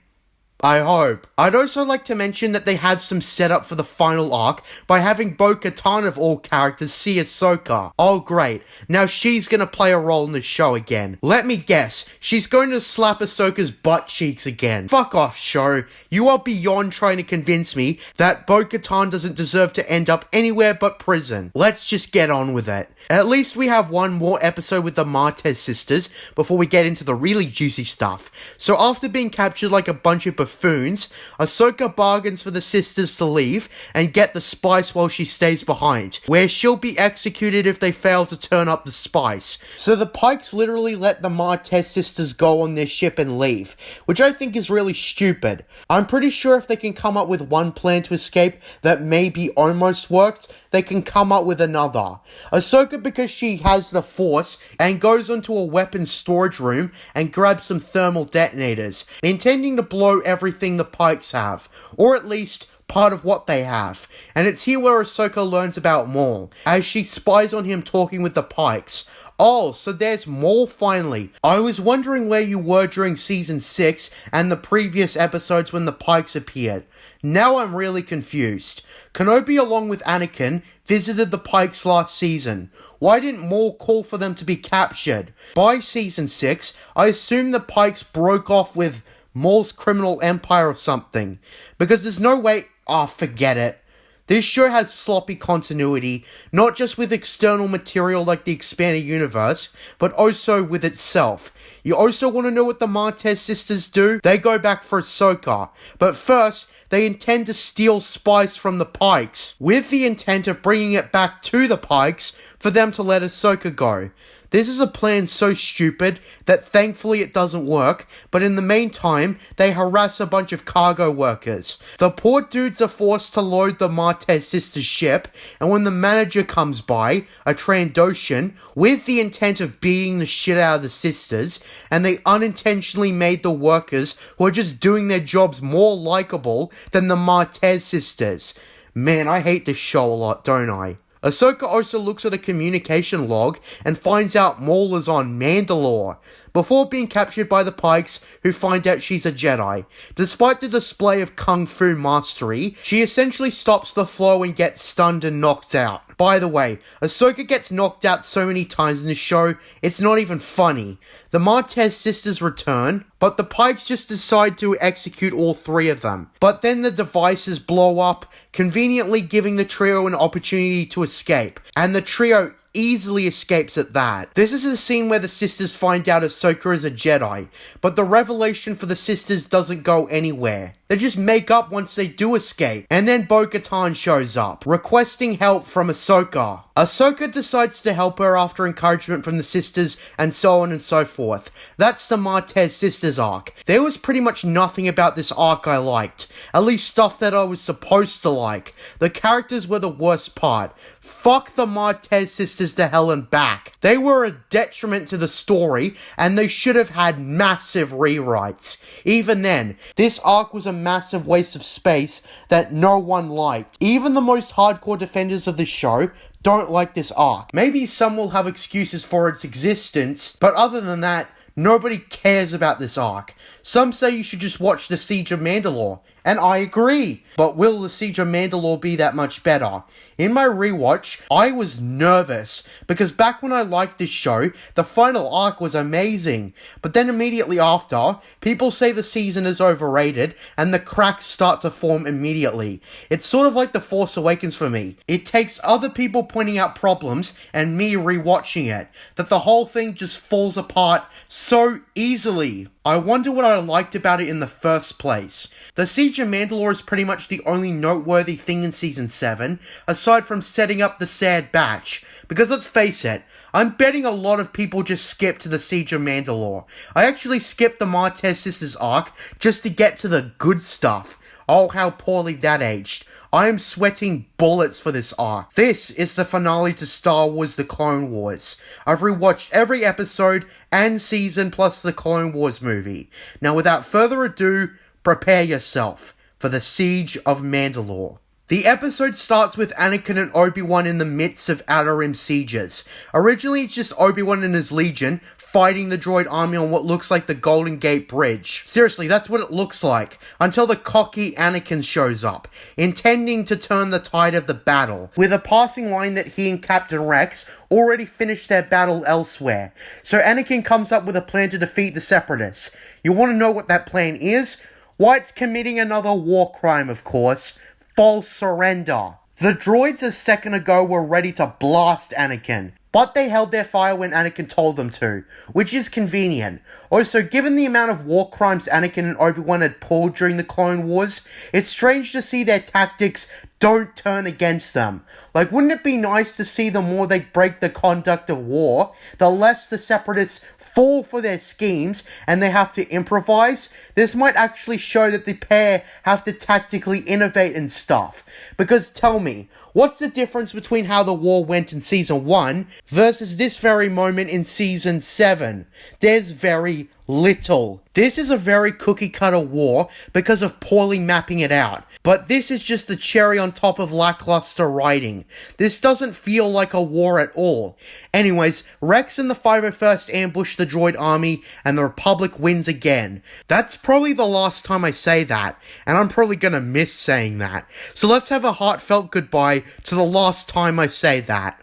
A: I hope. I'd also like to mention that they had some setup for the final arc by having Bo-Katan of all characters see Ahsoka. Oh great, now she's gonna play a role in the show again. Let me guess, she's going to slap Ahsoka's butt cheeks again. Fuck off, show. You are beyond trying to convince me that Bo-Katan doesn't deserve to end up anywhere but prison. Let's just get on with it. At least we have one more episode with the Martez sisters before we get into the really juicy stuff. So after being captured like a bunch of buffoons, Ahsoka bargains for the sisters to leave and get the spice while she stays behind, where she'll be executed if they fail to turn up the spice. So the Pikes literally let the Martez sisters go on their ship and leave, which I think is really stupid. I'm pretty sure if they can come up with one plan to escape that maybe almost worked, they can come up with another. Ahsoka, because she has the Force, and goes onto a weapons storage room and grabs some thermal detonators, intending to blow everything the Pikes have, or at least part of what they have. And it's here where Ahsoka learns about Maul, as she spies on him talking with the Pikes. Oh, so there's Maul finally. I was wondering where you were during Season 6 and the previous episodes when the Pikes appeared. Now I'm really confused. Kenobi, along with Anakin, visited the Pikes last season. Why didn't Maul call for them to be captured? By Season 6, I assume the Pikes broke off with Maul's criminal empire or something. Because there's no way... forget it. This show has sloppy continuity, not just with external material like the expanded universe, but also with itself. You also want to know what the Martez sisters do? They go back for Ahsoka, but first, they intend to steal spice from the Pikes, with the intent of bringing it back to the Pikes for them to let Ahsoka go. This is a plan so stupid that thankfully it doesn't work, but in the meantime, they harass a bunch of cargo workers. The poor dudes are forced to load the Martez sisters' ship, and when the manager comes by, a Trandoshan, with the intent of beating the shit out of the sisters, and they unintentionally made the workers who are just doing their jobs more likable than the Martez sisters. Man, I hate this show a lot, don't I? Ahsoka also looks at a communication log and finds out Maul is on Mandalore, before being captured by the Pikes, who find out she's a Jedi. Despite the display of kung fu mastery, she essentially stops the flow and gets stunned and knocked out. By the way, Ahsoka gets knocked out so many times in the show, it's not even funny. The Martez sisters return, but the Pikes just decide to execute all three of them. But then the devices blow up, conveniently giving the trio an opportunity to escape, and the trio easily escapes at that. This is a scene where the sisters find out Ahsoka is a Jedi, but the revelation for the sisters doesn't go anywhere. They just make up once they do escape. And then Bo-Katan shows up, requesting help from Ahsoka. Ahsoka decides to help her after encouragement from the sisters and so on and so forth. That's the Martez Sisters arc. There was pretty much nothing about this arc I liked. At least stuff that I was supposed to like. The characters were the worst part. Fuck the Martez Sisters to hell and back. They were a detriment to the story, and they should have had massive rewrites. Even then, this arc was a massive waste of space that no one liked. Even the most hardcore defenders of the show don't like this arc. Maybe some will have excuses for its existence, but other than that, nobody cares about this arc. Some say you should just watch the Siege of Mandalore, and I agree. But will the Siege of Mandalore be that much better? In my rewatch, I was nervous, because back when I liked this show, the final arc was amazing. But then immediately after, people say the season is overrated, and the cracks start to form immediately. It's sort of like The Force Awakens for me. It takes other people pointing out problems, and me rewatching it, that the whole thing just falls apart so easily. I wonder what I liked about it in the first place. The Siege of Mandalore is pretty much the only noteworthy thing in Season 7, aside from setting up the Sad Batch. Because let's face it, I'm betting a lot of people just skip to the Siege of Mandalore. I actually skipped the Martez Sisters arc just to get to the good stuff. Oh, how poorly that aged. I am sweating bullets for this arc. This is the finale to Star Wars The Clone Wars. I've rewatched every episode and season plus the Clone Wars movie. Now without further ado, prepare yourself for the Siege of Mandalore. The episode starts with Anakin and Obi-Wan in the midst of Outer Rim sieges. Originally it's just Obi-Wan and his legion fighting the droid army on what looks like the Golden Gate Bridge. Seriously, that's what it looks like, until the cocky Anakin shows up, intending to turn the tide of the battle, with a passing line that he and Captain Rex already finished their battle elsewhere. So Anakin comes up with a plan to defeat the Separatists. You want to know what that plan is? Why, it's committing another war crime, of course. False surrender. The droids a second ago were ready to blast Anakin, but they held their fire when Anakin told them to, which is convenient. Also, given the amount of war crimes Anakin and Obi-Wan had pulled during the Clone Wars, it's strange to see their tactics don't turn against them. Like, wouldn't it be nice to see the more they break the conduct of war, the less the Separatists fall for their schemes and they have to improvise? This might actually show that the pair have to tactically innovate and stuff. Because tell me, what's the difference between how the war went in Season 1 versus this very moment in Season 7? There's very little. This is a very cookie-cutter war because of poorly mapping it out. But this is just the cherry on top of lackluster writing. This doesn't feel like a war at all. Anyways, Rex and the 501st ambush the droid army, and the Republic wins again. That's probably the last time I say that, and I'm probably gonna miss saying that. So let's have a heartfelt goodbye to the last time I say that.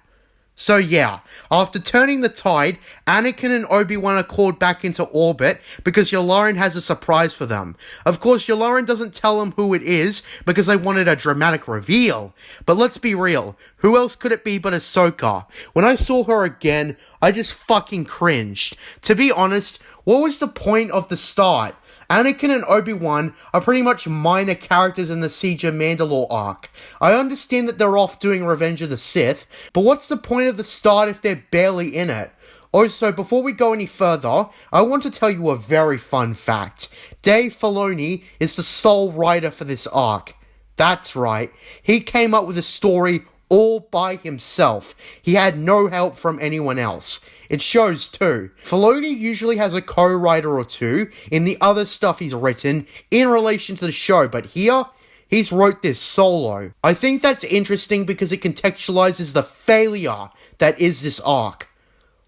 A: So yeah, after turning the tide, Anakin and Obi-Wan are called back into orbit because Yularen has a surprise for them. Of course, Yularen doesn't tell them who it is because they wanted a dramatic reveal. But let's be real, who else could it be but Ahsoka? When I saw her again, I just fucking cringed. To be honest, what was the point of the start? Anakin and Obi-Wan are pretty much minor characters in the Siege of Mandalore arc. I understand that they're off doing Revenge of the Sith, but what's the point of the start if they're barely in it? Also, before we go any further, I want to tell you a very fun fact. Dave Filoni is the sole writer for this arc. That's right, he came up with a story all by himself. He had no help from anyone else. It shows too. Filoni usually has a co-writer or two in the other stuff he's written in relation to the show, but here, he's wrote this solo. I think that's interesting because it contextualizes the failure that is this arc.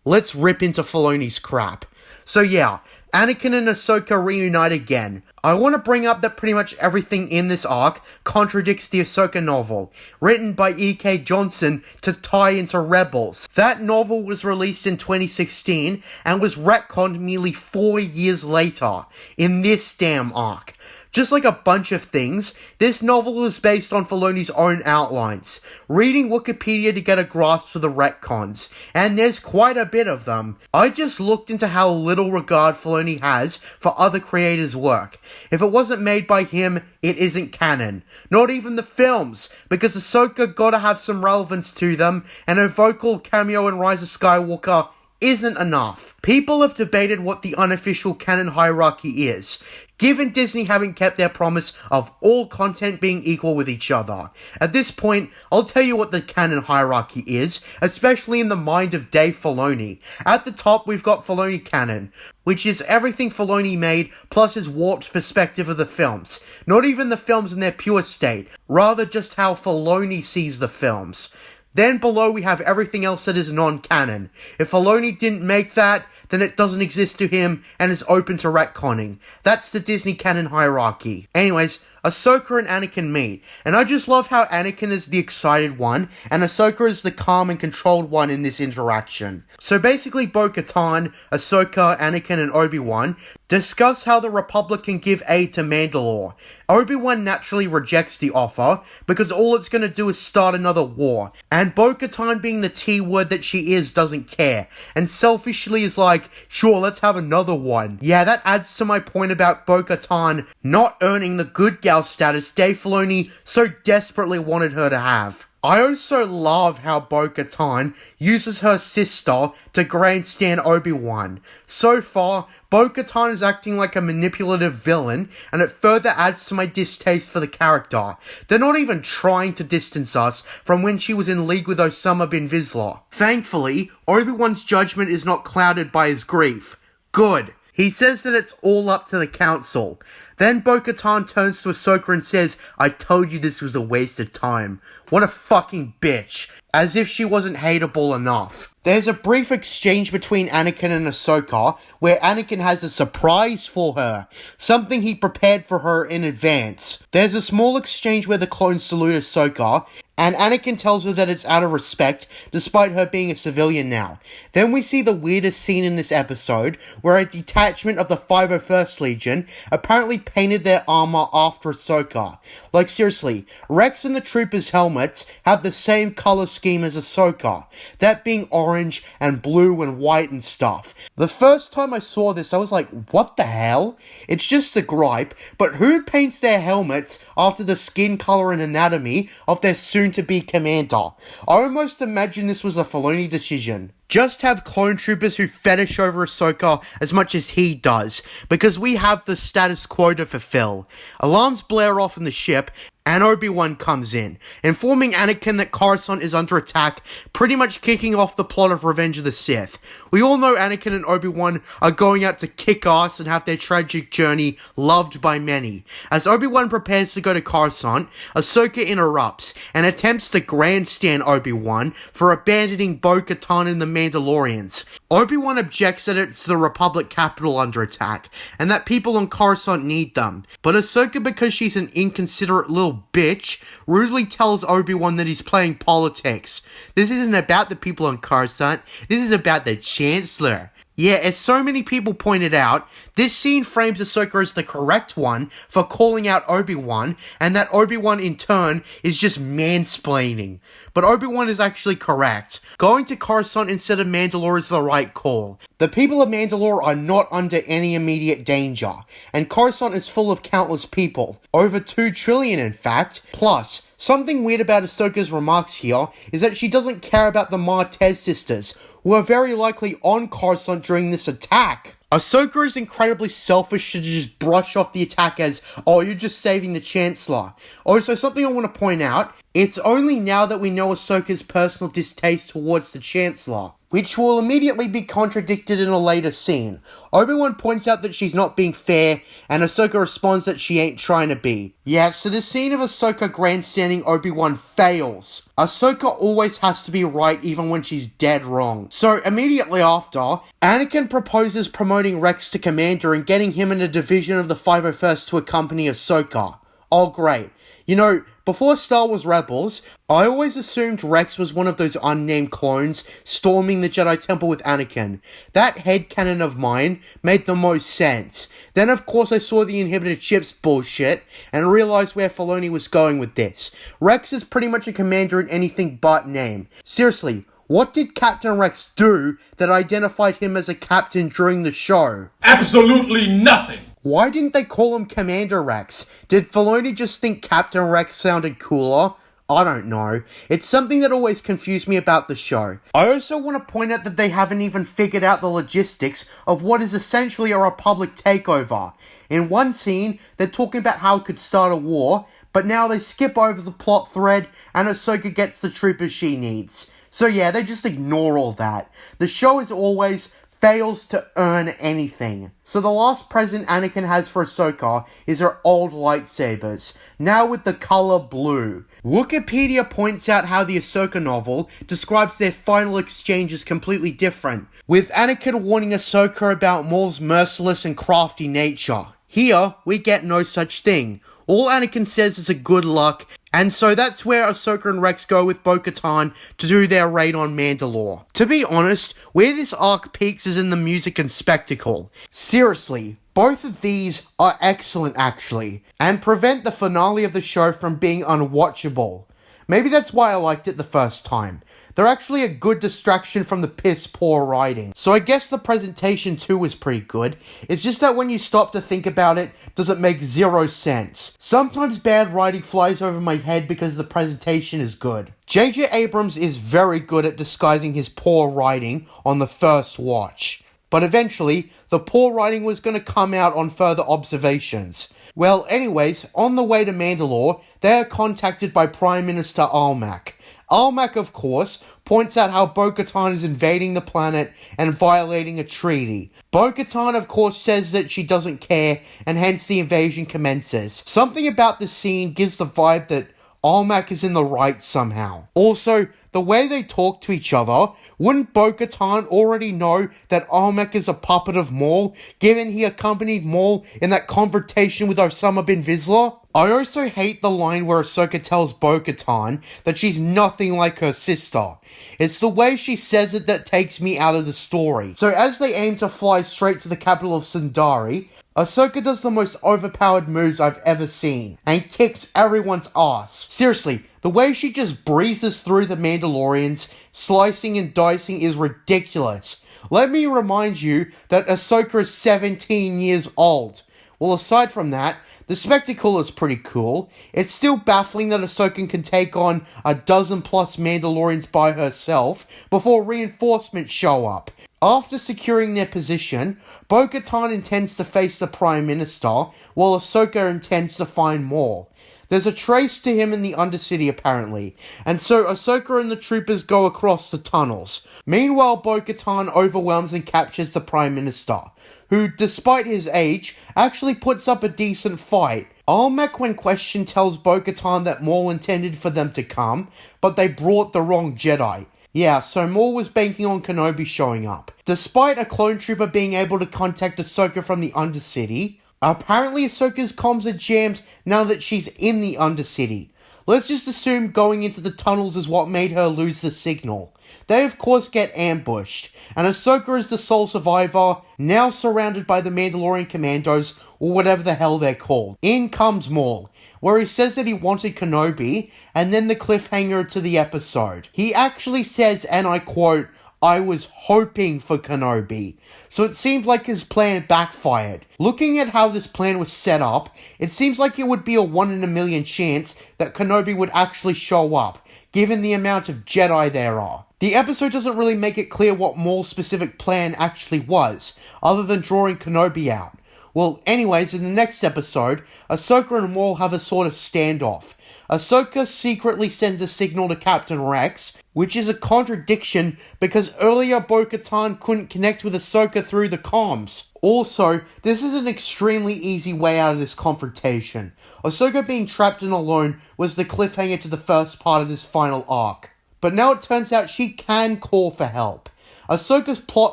A: Let's rip into Filoni's crap. So yeah, Anakin and Ahsoka reunite again. I want to bring up that pretty much everything in this arc contradicts the Ahsoka novel, written by E.K. Johnson to tie into Rebels. That novel was released in 2016 and was retconned nearly 4 years later in this damn arc. Just like a bunch of things, this novel was based on Filoni's own outlines, reading Wikipedia to get a grasp for the retcons, and there's quite a bit of them. I just looked into how little regard Filoni has for other creators' work. If it wasn't made by him, it isn't canon. Not even the films, because Ahsoka gotta have some relevance to them, and her vocal cameo in Rise of Skywalker isn't enough. People have debated what the unofficial canon hierarchy is, given Disney haven't kept their promise of all content being equal with each other. At this point, I'll tell you what the canon hierarchy is, especially in the mind of Dave Filoni. At the top, we've got Filoni canon, which is everything Filoni made plus his warped perspective of the films. Not even the films in their pure state, rather just how Filoni sees the films. Then below we have everything else that is non-canon. If Filoni didn't make that, then it doesn't exist to him and is open to retconning. That's the Disney canon hierarchy. Anyways, Ahsoka and Anakin meet, and I just love how Anakin is the excited one, and Ahsoka is the calm and controlled one in this interaction. So basically Bo-Katan, Ahsoka, Anakin, and Obi-Wan discuss how the Republic can give aid to Mandalore. Obi-Wan naturally rejects the offer, because all it's going to do is start another war, and Bo-Katan, being the T-word that she is, doesn't care, and selfishly is like, sure, let's have another one. Yeah, that adds to my point about Bo-Katan not earning the good gal status Dave Filoni so desperately wanted her to have. I also love how Bo-Katan uses her sister to grandstand Obi-Wan. So far, Bo-Katan is acting like a manipulative villain, and it further adds to my distaste for the character. They're not even trying to distance us from when she was in league with Osama bin Vizsla. Thankfully, Obi-Wan's judgment is not clouded by his grief. Good. He says that it's all up to the council. Then Bo-Katan turns to Ahsoka and says, I told you this was a waste of time. What a fucking bitch. As if she wasn't hateable enough. There's a brief exchange between Anakin and Ahsoka, where Anakin has a surprise for her, something he prepared for her in advance. There's a small exchange where the clones salute Ahsoka, and Anakin tells her that it's out of respect, despite her being a civilian now. Then we see the weirdest scene in this episode, where a detachment of the 501st Legion apparently painted their armor after Ahsoka. Like seriously, Rex and the troopers' helmets have the same color scheme as Ahsoka, that being orange and blue and white and stuff. The first time I saw this, I was like, what the hell? It's just a gripe, but who paints their helmets after the skin color and anatomy of their soon-to-be commander? I almost imagine this was a Filoni decision. Just have clone troopers who fetish over Ahsoka as much as he does, because we have the status quo to fulfill. Alarms blare off in the ship, and Obi-Wan comes in, informing Anakin that Coruscant is under attack, pretty much kicking off the plot of Revenge of the Sith. We all know Anakin and Obi-Wan are going out to kick ass and have their tragic journey loved by many. As Obi-Wan prepares to go to Coruscant, Ahsoka interrupts and attempts to grandstand Obi-Wan for abandoning Bo-Katan and the Mandalorians. Obi-Wan objects that it's the Republic capital under attack, and that people on Coruscant need them. But Ahsoka, because she's an inconsiderate little bitch, rudely tells Obi-Wan that he's playing politics. This isn't about the people on Coruscant, this is about the Chancellor. Yeah, as so many people pointed out, this scene frames Ahsoka as the correct one for calling out Obi-Wan, and that Obi-Wan in turn is just mansplaining. But Obi-Wan is actually correct. Going to Coruscant instead of Mandalore is the right call. The people of Mandalore are not under any immediate danger, and Coruscant is full of countless people, over 2 trillion in fact. Plus, something weird about Ahsoka's remarks here is that she doesn't care about the Martez sisters, who are very likely on Coruscant during this attack. Ahsoka is incredibly selfish to just brush off the attack as, oh, you're just saving the Chancellor. Also, something I want to point out, it's only now that we know Ahsoka's personal distaste towards the Chancellor, which will immediately be contradicted in a later scene. Obi-Wan points out that she's not being fair, and Ahsoka responds that she ain't trying to be. Yeah, so the scene of Ahsoka grandstanding Obi-Wan fails. Ahsoka always has to be right even when she's dead wrong. So immediately after, Anakin proposes promoting Rex to commander and getting him in a division of the 501st to accompany Ahsoka. Oh great. You know, before Star Wars Rebels, I always assumed Rex was one of those unnamed clones storming the Jedi Temple with Anakin. That headcanon of mine made the most sense. Then of course I saw the inhibited chips bullshit, and realized where Filoni was going with this. Rex is pretty much a commander in anything but name. Seriously, what did Captain Rex do that identified him as a captain during the show?
F: Absolutely nothing!
A: Why didn't they call him Commander Rex? Did Filoni just think Captain Rex sounded cooler? I don't know. It's something that always confused me about the show. I also want to point out that they haven't even figured out the logistics of what is essentially a Republic takeover. In one scene, they're talking about how it could start a war, but now they skip over the plot thread and Ahsoka gets the troopers she needs. So yeah, they just ignore all that. The show is always fails to earn anything. So the last present Anakin has for Ahsoka is her old lightsabers, now with the color blue. Wikipedia points out how the Ahsoka novel describes their final exchange as completely different, with Anakin warning Ahsoka about Maul's merciless and crafty nature. Here, we get no such thing. All Anakin says is a good luck, and so that's where Ahsoka and Rex go with Bo-Katan to do their raid on Mandalore. To be honest, where this arc peaks is in the music and spectacle. Seriously, both of these are excellent actually, and prevent the finale of the show from being unwatchable. Maybe that's why I liked it the first time. They're actually a good distraction from the piss poor writing. So I guess the presentation too was pretty good. It's just that when you stop to think about it, does it make zero sense. Sometimes bad writing flies over my head because the presentation is good. J.J. Abrams is very good at disguising his poor writing on the first watch. But eventually, the poor writing was going to come out on further observations. Well, anyways, on the way to Mandalore, they are contacted by Prime Minister Almec. Almec, of course, points out how Bo-Katan is invading the planet and violating a treaty. Bo-Katan, of course, says that she doesn't care, and hence the invasion commences. Something about this scene gives the vibe that Almec is in the right somehow. Also, the way they talk to each other, wouldn't Bo-Katan already know that Almec is a puppet of Maul, given he accompanied Maul in that confrontation with Osama bin Vizsla? I also hate the line where Ahsoka tells Bo-Katan that she's nothing like her sister. It's the way she says it that takes me out of the story. So as they aim to fly straight to the capital of Sundari, Ahsoka does the most overpowered moves I've ever seen, and kicks everyone's ass. Seriously, the way she just breezes through the Mandalorians, slicing and dicing is ridiculous. Let me remind you that Ahsoka is 17 years old. Well, aside from that, the spectacle is pretty cool. It's still baffling that Ahsoka can take on a dozen plus Mandalorians by herself before reinforcements show up. After securing their position, Bo-Katan intends to face the Prime Minister, while Ahsoka intends to find more. There's a trace to him in the Undercity apparently, and so Ahsoka and the troopers go across the tunnels. Meanwhile, Bo-Katan overwhelms and captures the Prime Minister, who, despite his age, actually puts up a decent fight. Almec, when questioned, tells Bo-Katan that Maul intended for them to come, but they brought the wrong Jedi. Yeah, so Maul was banking on Kenobi showing up. Despite a clone trooper being able to contact Ahsoka from the Undercity, apparently Ahsoka's comms are jammed now that she's in the Undercity. Let's just assume going into the tunnels is what made her lose the signal. They of course get ambushed, and Ahsoka is the sole survivor, now surrounded by the Mandalorian commandos, or whatever the hell they're called. In comes Maul, where he says that he wanted Kenobi, and then the cliffhanger to the episode. He actually says, and I quote, "I was hoping for Kenobi." So it seemed like his plan backfired. Looking at how this plan was set up, it seems like it would be a 1 in a million chance that Kenobi would actually show up, given the amount of Jedi there are. The episode doesn't really make it clear what Maul's specific plan actually was, other than drawing Kenobi out. Well, anyways, in the next episode, Ahsoka and Maul have a sort of standoff. Ahsoka secretly sends a signal to Captain Rex, which is a contradiction because earlier Bo-Katan couldn't connect with Ahsoka through the comms. Also, this is an extremely easy way out of this confrontation. Ahsoka being trapped and alone was the cliffhanger to the first part of this final arc. But now it turns out she can call for help. Ahsoka's plot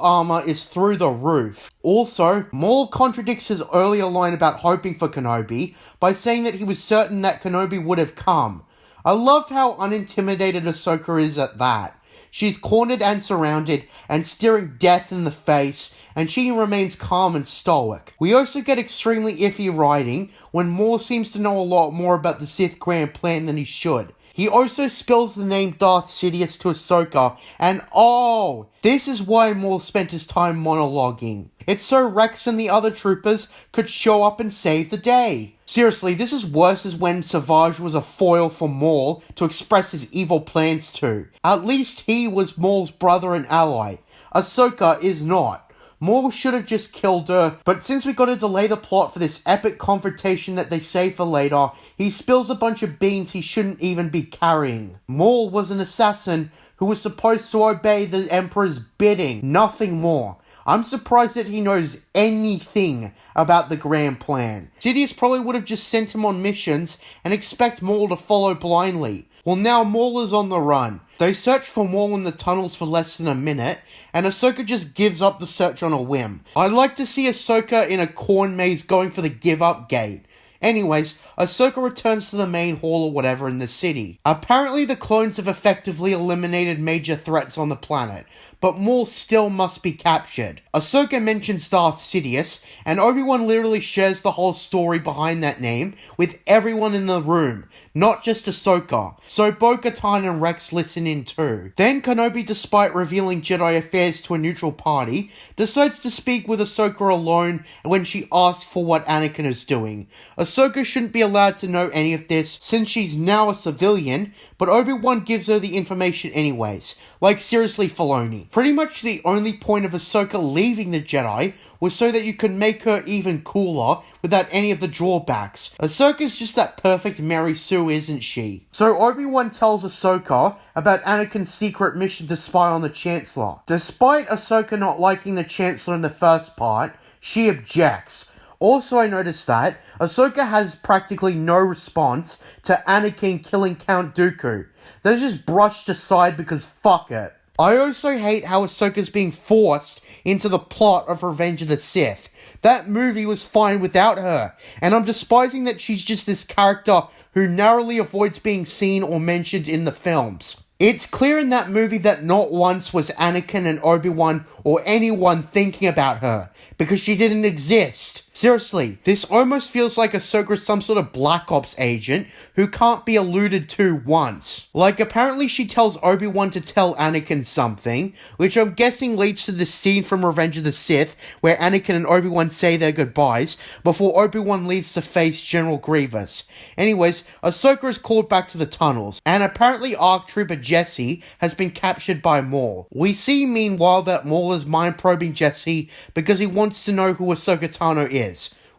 A: armor is through the roof. Also, Maul contradicts his earlier line about hoping for Kenobi by saying that he was certain that Kenobi would have come. I love how unintimidated Ahsoka is at that. She's cornered and surrounded and staring death in the face, and she remains calm and stoic. We also get extremely iffy writing when Maul seems to know a lot more about the Sith grand plan than he should. He also spills the name Darth Sidious to Ahsoka, and oh, this is why Maul spent his time monologuing. It's so Rex and the other troopers could show up and save the day. Seriously, this is worse as when Savage was a foil for Maul to express his evil plans to. At least he was Maul's brother and ally. Ahsoka is not. Maul should have just killed her, but since we gotta delay the plot for this epic confrontation that they save for later, he spills a bunch of beans he shouldn't even be carrying. Maul was an assassin who was supposed to obey the Emperor's bidding, nothing more. I'm surprised that he knows anything about the grand plan. Sidious probably would have just sent him on missions and expect Maul to follow blindly. Well, now Maul is on the run. They search for Maul in the tunnels for less than a minute, and Ahsoka just gives up the search on a whim. I'd like to see Ahsoka in a corn maze going for the give up gate. Anyways, Ahsoka returns to the main hall or whatever in the city. Apparently the clones have effectively eliminated major threats on the planet, but Maul still must be captured. Ahsoka mentions Darth Sidious, and Obi-Wan literally shares the whole story behind that name with everyone in the room, not just Ahsoka, so Bo-Katan and Rex listen in too. Then Kenobi, despite revealing Jedi affairs to a neutral party, decides to speak with Ahsoka alone when she asks for what Anakin is doing. Ahsoka shouldn't be allowed to know any of this since she's now a civilian, but Obi-Wan gives her the information anyways. Like seriously, Filoni. Pretty much the only point of Ahsoka leaving the Jedi was so that you could make her even cooler without any of the drawbacks. Ahsoka's just that perfect Mary Sue, isn't she? So Obi-Wan tells Ahsoka about Anakin's secret mission to spy on the Chancellor. Despite Ahsoka not liking the Chancellor in the first part, she objects. Also, I noticed that Ahsoka has practically no response to Anakin killing Count Dooku. That is just brushed aside because fuck it. I also hate how Ahsoka's being forced into the plot of Revenge of the Sith. That movie was fine without her, and I'm despising that she's just this character who narrowly avoids being seen or mentioned in the films. It's clear in that movie that not once was Anakin and Obi-Wan or anyone thinking about her, because she didn't exist. Seriously, this almost feels like Ahsoka's some sort of Black Ops agent who can't be alluded to once. Like, apparently she tells Obi-Wan to tell Anakin something, which I'm guessing leads to the scene from Revenge of the Sith, where Anakin and Obi-Wan say their goodbyes, before Obi-Wan leaves to face General Grievous. Anyways, Ahsoka is called back to the tunnels, and apparently ARC Trooper Jesse has been captured by Maul. We see meanwhile that Maul is mind-probing Jesse because he wants to know who Ahsoka Tano is.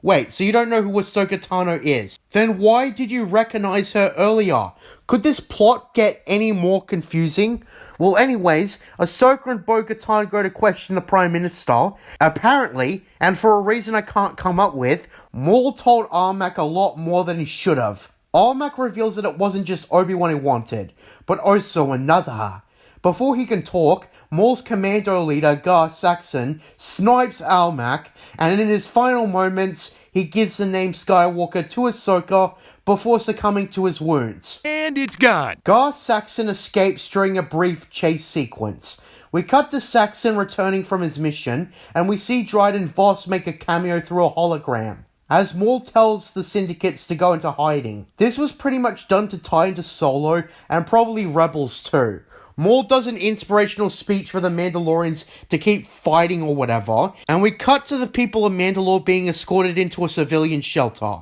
A: Wait, so you don't know who Ahsoka Tano is? Then why did you recognize her earlier? Could this plot get any more confusing? Well, anyways, Ahsoka and Bo-Katan go to question the Prime Minister. Apparently, and for a reason I can't come up with, Maul told Armak a lot more than he should have. Armak reveals that it wasn't just Obi-Wan he wanted, but also another. Before he can talk, Maul's commando leader, Gar Saxon, snipes Armak, and in his final moments, he gives the name Skywalker to Ahsoka before succumbing to his wounds.
G: And it's gone.
A: Gar Saxon escapes during a brief chase sequence. We cut to Saxon returning from his mission, and we see Dryden Voss make a cameo through a hologram, as Maul tells the syndicates to go into hiding. This was pretty much done to tie into Solo, and probably Rebels too. Maul does an inspirational speech for the Mandalorians to keep fighting or whatever, and we cut to the people of Mandalore being escorted into a civilian shelter.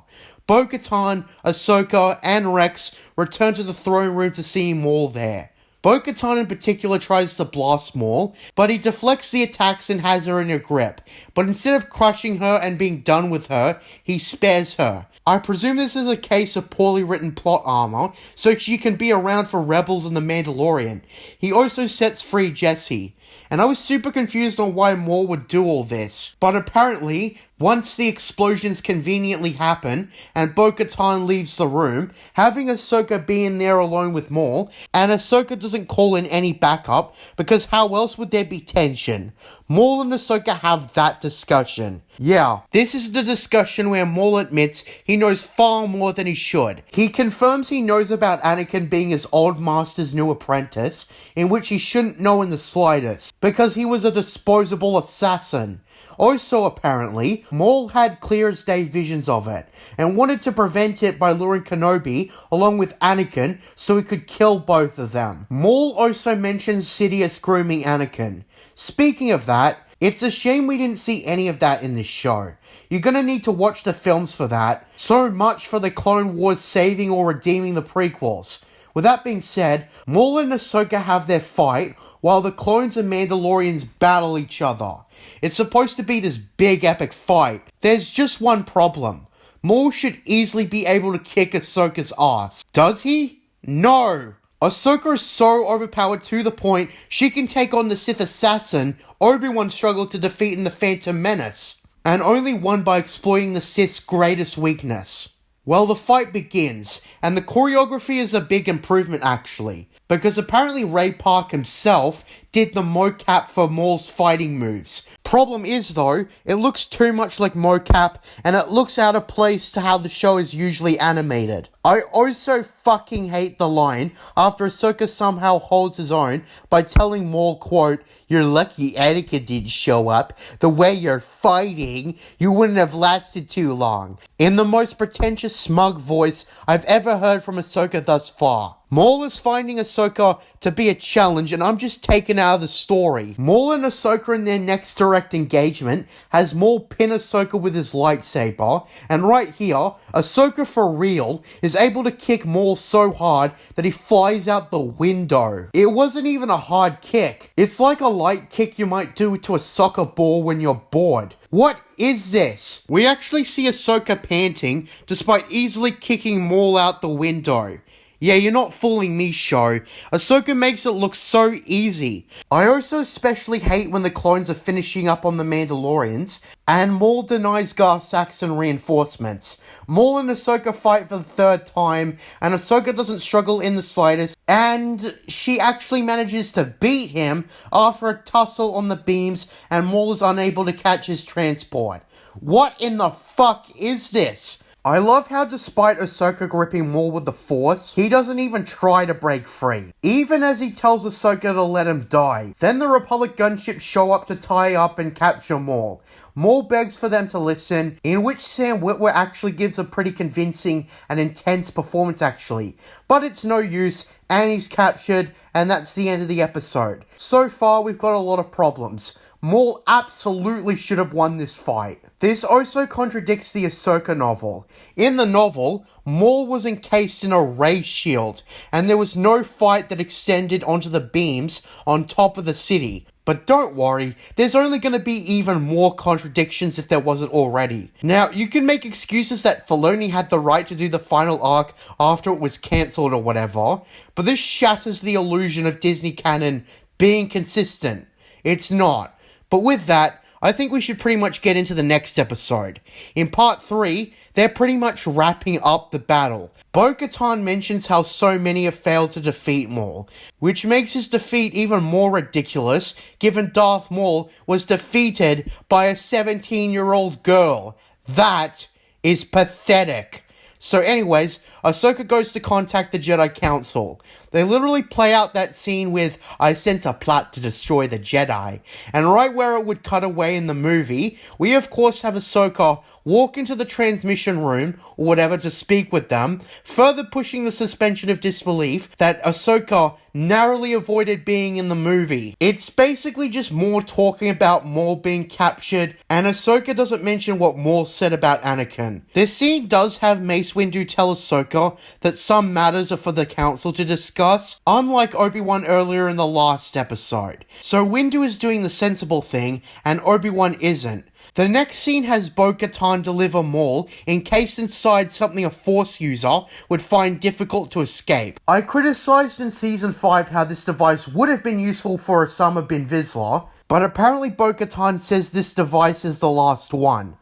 A: Bo-Katan, Ahsoka, and Rex return to the throne room to see Maul there. Bo-Katan in particular tries to blast Maul, but he deflects the attacks and has her in a grip. But instead of crushing her and being done with her, he spares her. I presume this is a case of poorly written plot armor, so she can be around for Rebels and the Mandalorian. He also sets free Jesse, and I was super confused on why Maul would do all this. But apparently, Once the explosions conveniently happen and Bo-Katan leaves the room, having Ahsoka be in there alone with Maul, and Ahsoka doesn't call in any backup because how else would there be tension? Maul and Ahsoka have that discussion. Yeah, this is the discussion where Maul admits he knows far more than he should. He confirms he knows about Anakin being his old master's new apprentice, in which he shouldn't know in the slightest, because he was a disposable assassin. Also, apparently, Maul had clear as day visions of it, and wanted to prevent it by luring Kenobi along with Anakin so he could kill both of them. Maul also mentions Sidious grooming Anakin. Speaking of that, it's a shame we didn't see any of that in this show. You're gonna need to watch the films for that. So much for the Clone Wars saving or redeeming the prequels. With that being said, Maul and Ahsoka have their fight, while the clones and Mandalorians battle each other. It's supposed to be this big epic fight. There's just one problem. Maul should easily be able to kick Ahsoka's ass. Does he? No! Ahsoka is so overpowered to the point she can take on the Sith assassin Obi-Wan struggled to defeat in The Phantom Menace, and only won by exploiting the Sith's greatest weakness. Well, the fight begins, and the choreography is a big improvement actually, because apparently Ray Park himself did the mocap for Maul's fighting moves. Problem is though, it looks too much like mocap, and it looks out of place to how the show is usually animated. I also fucking hate the line after Ahsoka somehow holds his own by telling Maul, quote, "You're lucky Anakin didn't show up. The way you're fighting, you wouldn't have lasted too long," in the most pretentious smug voice I've ever heard from Ahsoka thus far. Maul is finding Ahsoka to be a challenge, and I'm just taken out of the story. Maul and Ahsoka in their next direct engagement has Maul pin Ahsoka with his lightsaber, and right here, Ahsoka for real is able to kick Maul so hard that he flies out the window. It wasn't even a hard kick. It's like a light kick you might do to a soccer ball when you're bored. What is this? We actually see Ahsoka panting despite easily kicking Maul out the window. Yeah, you're not fooling me, show. Ahsoka makes it look so easy. I also especially hate when the clones are finishing up on the Mandalorians, and Maul denies Gar Saxon reinforcements. Maul and Ahsoka fight for the third time, and Ahsoka doesn't struggle in the slightest, and she actually manages to beat him after a tussle on the beams, and Maul is unable to catch his transport. What in the fuck is this? I love how despite Ahsoka gripping Maul with the Force, he doesn't even try to break free, even as he tells Ahsoka to let him die. Then the Republic gunships show up to tie up and capture Maul. Maul begs for them to listen, in which Sam Witwer actually gives a pretty convincing and intense performance actually. But it's no use, and he's captured, and that's the end of the episode. So far, we've got a lot of problems. Maul absolutely should have won this fight. This also contradicts the Ahsoka novel. In the novel, Maul was encased in a ray shield, and there was no fight that extended onto the beams on top of the city. But don't worry, there's only going to be even more contradictions if there wasn't already. Now, you can make excuses that Filoni had the right to do the final arc after it was cancelled or whatever, but this shatters the illusion of Disney canon being consistent. It's not. But with that, I think we should pretty much get into the next episode. In part 3, they're pretty much wrapping up the battle. Bo-Katan mentions how so many have failed to defeat Maul, which makes his defeat even more ridiculous given Darth Maul was defeated by a 17-year-old girl. That is pathetic. So anyways, Ahsoka goes to contact the Jedi Council. They literally play out that scene with, "I sense a plot to destroy the Jedi." And right where it would cut away in the movie, we of course have Ahsoka walk into the transmission room, or whatever, to speak with them, further pushing the suspension of disbelief that Ahsoka narrowly avoided being in the movie. It's basically just more talking about Maul being captured, and Ahsoka doesn't mention what Maul said about Anakin. This scene does have Mace Windu tell Ahsoka that some matters are for the Council to discuss, unlike Obi-Wan earlier in the last episode. So Windu is doing the sensible thing, and Obi-Wan isn't. The next scene has Bo-Katan deliver Maul encased inside something a Force user would find difficult to escape. I criticised in Season 5 how this device would have been useful for Osama bin Vizsla, but apparently Bo-Katan says this device is the last one.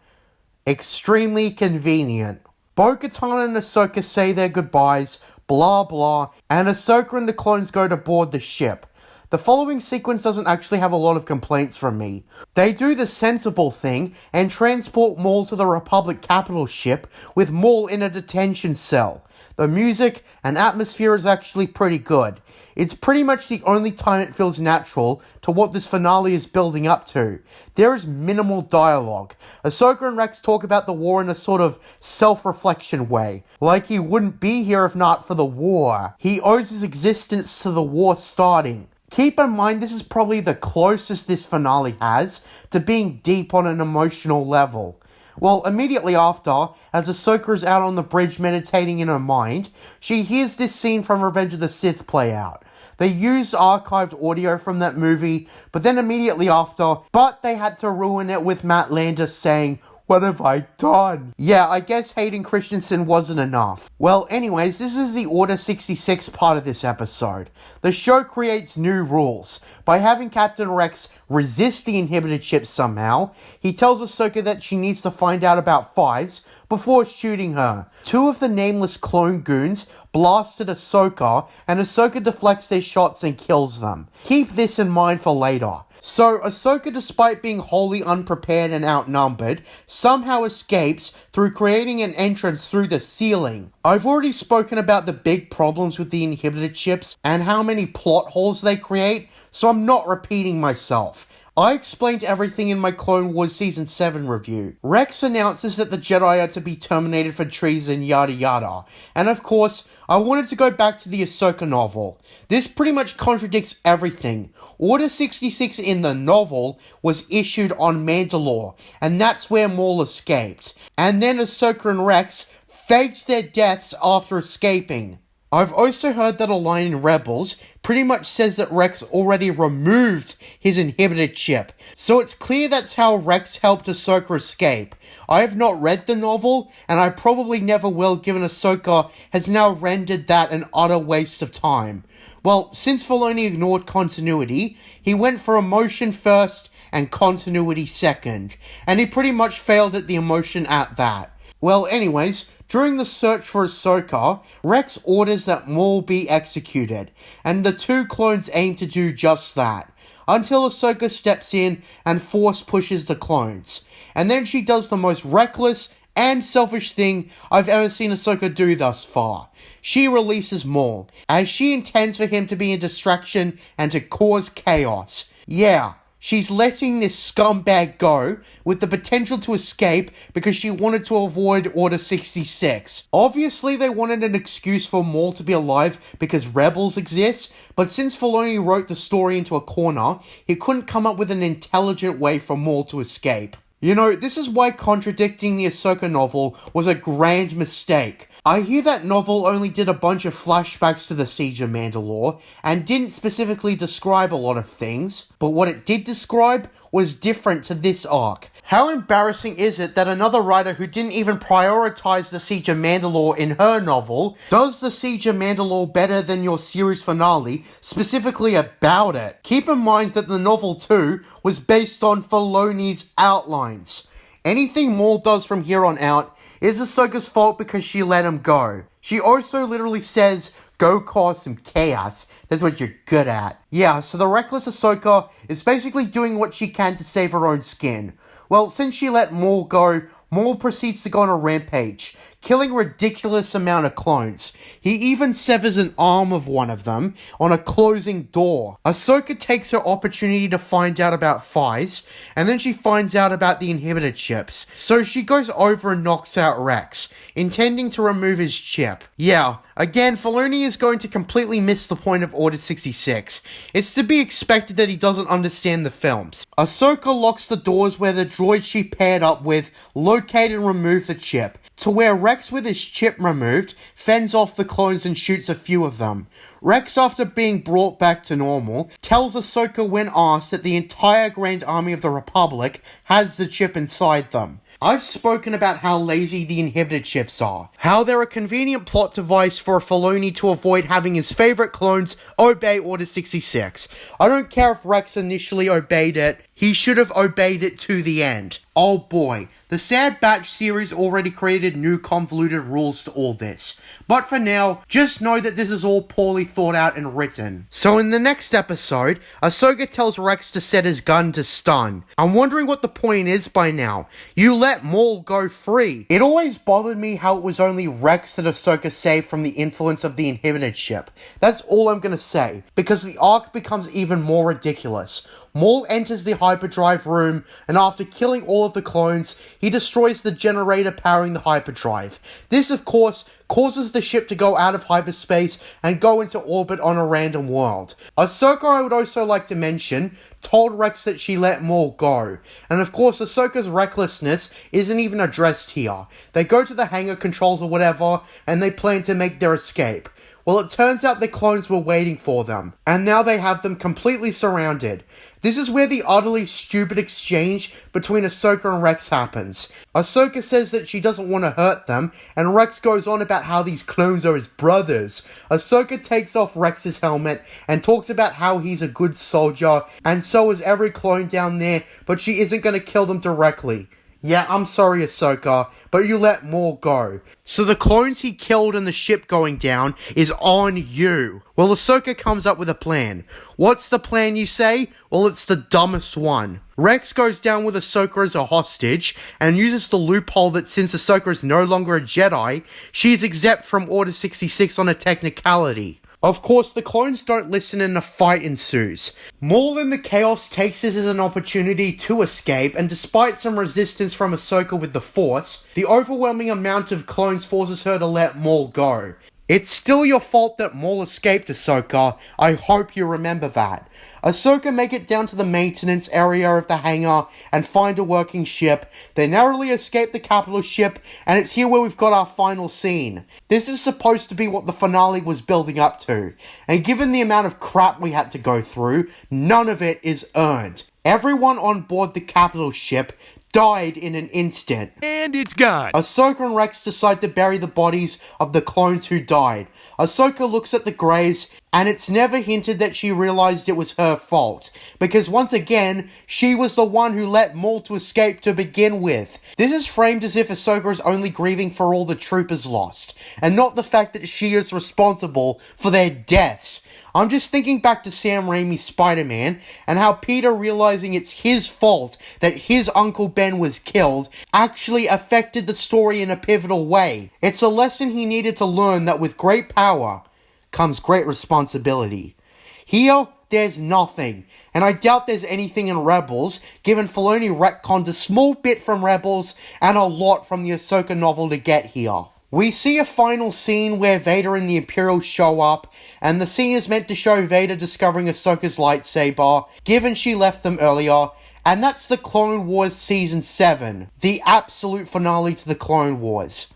A: Extremely convenient. Bo-Katan and Ahsoka say their goodbyes, blah blah, and Ahsoka and the clones go to board the ship. The following sequence doesn't actually have a lot of complaints from me. They do the sensible thing and transport Maul to the Republic capital ship with Maul in a detention cell. The music and atmosphere is actually pretty good. It's pretty much the only time it feels natural to what this finale is building up to. There is minimal dialogue. Ahsoka and Rex talk about the war in a sort of self-reflection way. Like he wouldn't be here if not for the war. He owes his existence to the war starting. Keep in mind this is probably the closest this finale has to being deep on an emotional level. Well, immediately after, as Ahsoka is out on the bridge meditating in her mind, she hears this scene from Revenge of the Sith play out. They used archived audio from that movie, but then immediately after, they had to ruin it with Matt Landis saying, "What have I done?" Yeah, I guess Hayden Christensen wasn't enough. Well, anyways, this is the Order 66 part of this episode. The show creates new rules. By having Captain Rex resist the inhibited ship somehow, he tells Ahsoka that she needs to find out about Fives before shooting her. Two of the nameless clone goons blasted Ahsoka, and Ahsoka deflects their shots and kills them. Keep this in mind for later. So, Ahsoka, despite being wholly unprepared and outnumbered, somehow escapes through creating an entrance through the ceiling. I've already spoken about the big problems with the inhibited ships and how many plot holes they create, so I'm not repeating myself. I explained everything in my Clone Wars Season 7 review. Rex announces that the Jedi are to be terminated for treason, yada yada. And of course, I wanted to go back to the Ahsoka novel. This pretty much contradicts everything. Order 66 in the novel was issued on Mandalore, and that's where Maul escaped. And then Ahsoka and Rex faked their deaths after escaping. I've also heard that a line in Rebels pretty much says that Rex already removed his inhibited chip, so it's clear that's how Rex helped Ahsoka escape. I have not read the novel, and I probably never will, given Ahsoka has now rendered that an utter waste of time. Well, since Filoni ignored continuity, he went for emotion first and continuity second, and he pretty much failed at the emotion at that. Well, anyways, during the search for Ahsoka, Rex orders that Maul be executed, and the two clones aim to do just that, until Ahsoka steps in and force pushes the clones. And then she does the most reckless and selfish thing I've ever seen Ahsoka do thus far. She releases Maul, as she intends for him to be a distraction and to cause chaos. Yeah, she's letting this scumbag go, with the potential to escape because she wanted to avoid Order 66. Obviously, they wanted an excuse for Maul to be alive because Rebels exists, but since Filoni wrote the story into a corner, he couldn't come up with an intelligent way for Maul to escape. You know, this is why contradicting the Ahsoka novel was a grand mistake. I hear that novel only did a bunch of flashbacks to the Siege of Mandalore, and didn't specifically describe a lot of things, but what it did describe was different to this arc. How embarrassing is it that another writer who didn't even prioritize the Siege of Mandalore in her novel does the Siege of Mandalore better than your series finale, specifically about it? Keep in mind that the novel too was based on Filoni's outlines. Anything Maul does from here on out is Ahsoka's fault because she let him go. She also literally says, "Go cause some chaos. That's what you're good at." Yeah, so the reckless Ahsoka is basically doing what she can to save her own skin. Well, since she let Maul go, Maul proceeds to go on a rampage, killing a ridiculous amount of clones. He even severs an arm of one of them on a closing door. Ahsoka takes her opportunity to find out about Fives, and then she finds out about the inhibited chips. So she goes over and knocks out Rex, intending to remove his chip. Yeah, again, Filoni is going to completely miss the point of Order 66. It's to be expected that he doesn't understand the films. Ahsoka locks the doors where the droid she paired up with locate and remove the chip, to where Rex, with his chip removed, fends off the clones and shoots a few of them. Rex, after being brought back to normal, tells Ahsoka when asked that the entire Grand Army of the Republic has the chip inside them. I've spoken about how lazy the inhibited chips are, how they're a convenient plot device for Filoni to avoid having his favourite clones obey Order 66. I don't care if Rex initially obeyed it, He should have obeyed it to the end. Oh boy, the Sad Batch series already created new convoluted rules to all this. But for now, just know that this is all poorly thought out and written. So in the next episode, Ahsoka tells Rex to set his gun to stun. I'm wondering what the point is by now. You let Maul go free. It always bothered me how it was only Rex that Ahsoka saved from the influence of the inhibited ship. That's all I'm gonna say, because the arc becomes even more ridiculous. Maul enters the hyperdrive room, and after killing all of the clones, he destroys the generator powering the hyperdrive. This, of course, causes the ship to go out of hyperspace and go into orbit on a random world. Ahsoka, I would also like to mention, told Rex that she let Maul go. And of course, Ahsoka's recklessness isn't even addressed here. They go to the hangar controls or whatever, and they plan to make their escape. Well, it turns out the clones were waiting for them, and now they have them completely surrounded. This is where the utterly stupid exchange between Ahsoka and Rex happens. Ahsoka says that she doesn't want to hurt them, and Rex goes on about how these clones are his brothers. Ahsoka takes off Rex's helmet and talks about how he's a good soldier, and so is every clone down there, but she isn't going to kill them directly. Yeah, I'm sorry, Ahsoka, but you let Maul go. So the clones he killed and the ship going down is on you. Well, Ahsoka comes up with a plan. What's the plan, you say? Well, it's the dumbest one. Rex goes down with Ahsoka as a hostage and uses the loophole that since Ahsoka is no longer a Jedi, she is exempt from Order 66 on a technicality. Of course, the clones don't listen and a fight ensues. Maul in the chaos takes this as an opportunity to escape, and despite some resistance from Ahsoka with the Force, the overwhelming amount of clones forces her to let Maul go. It's still your fault that Maul escaped, Ahsoka. I hope you remember that. Ahsoka make it down to the maintenance area of the hangar and find a working ship. They narrowly escape the capital ship, and it's here where we've got our final scene. This is supposed to be what the finale was building up to, and given the amount of crap we had to go through, none of it is earned. Everyone on board the capital ship died in an instant.
G: And it's gone.
A: Ahsoka and Rex decide to bury the bodies of the clones who died. Ahsoka looks at the graves, and it's never hinted that she realized it was her fault, because once again, she was the one who let Maul to escape to begin with. This is framed as if Ahsoka is only grieving for all the troopers lost, and not the fact that she is responsible for their deaths. I'm just thinking back to Sam Raimi's Spider-Man, and how Peter realizing it's his fault that his Uncle Ben was killed actually affected the story in a pivotal way. It's a lesson he needed to learn that with great power comes great responsibility. Here, there's nothing, and I doubt there's anything in Rebels, given Filoni retconned a small bit from Rebels and a lot from the Ahsoka novel to get here. We see a final scene where Vader and the Imperials show up, and the scene is meant to show Vader discovering Ahsoka's lightsaber, given she left them earlier, and that's the Clone Wars Season 7, the absolute finale to the Clone Wars.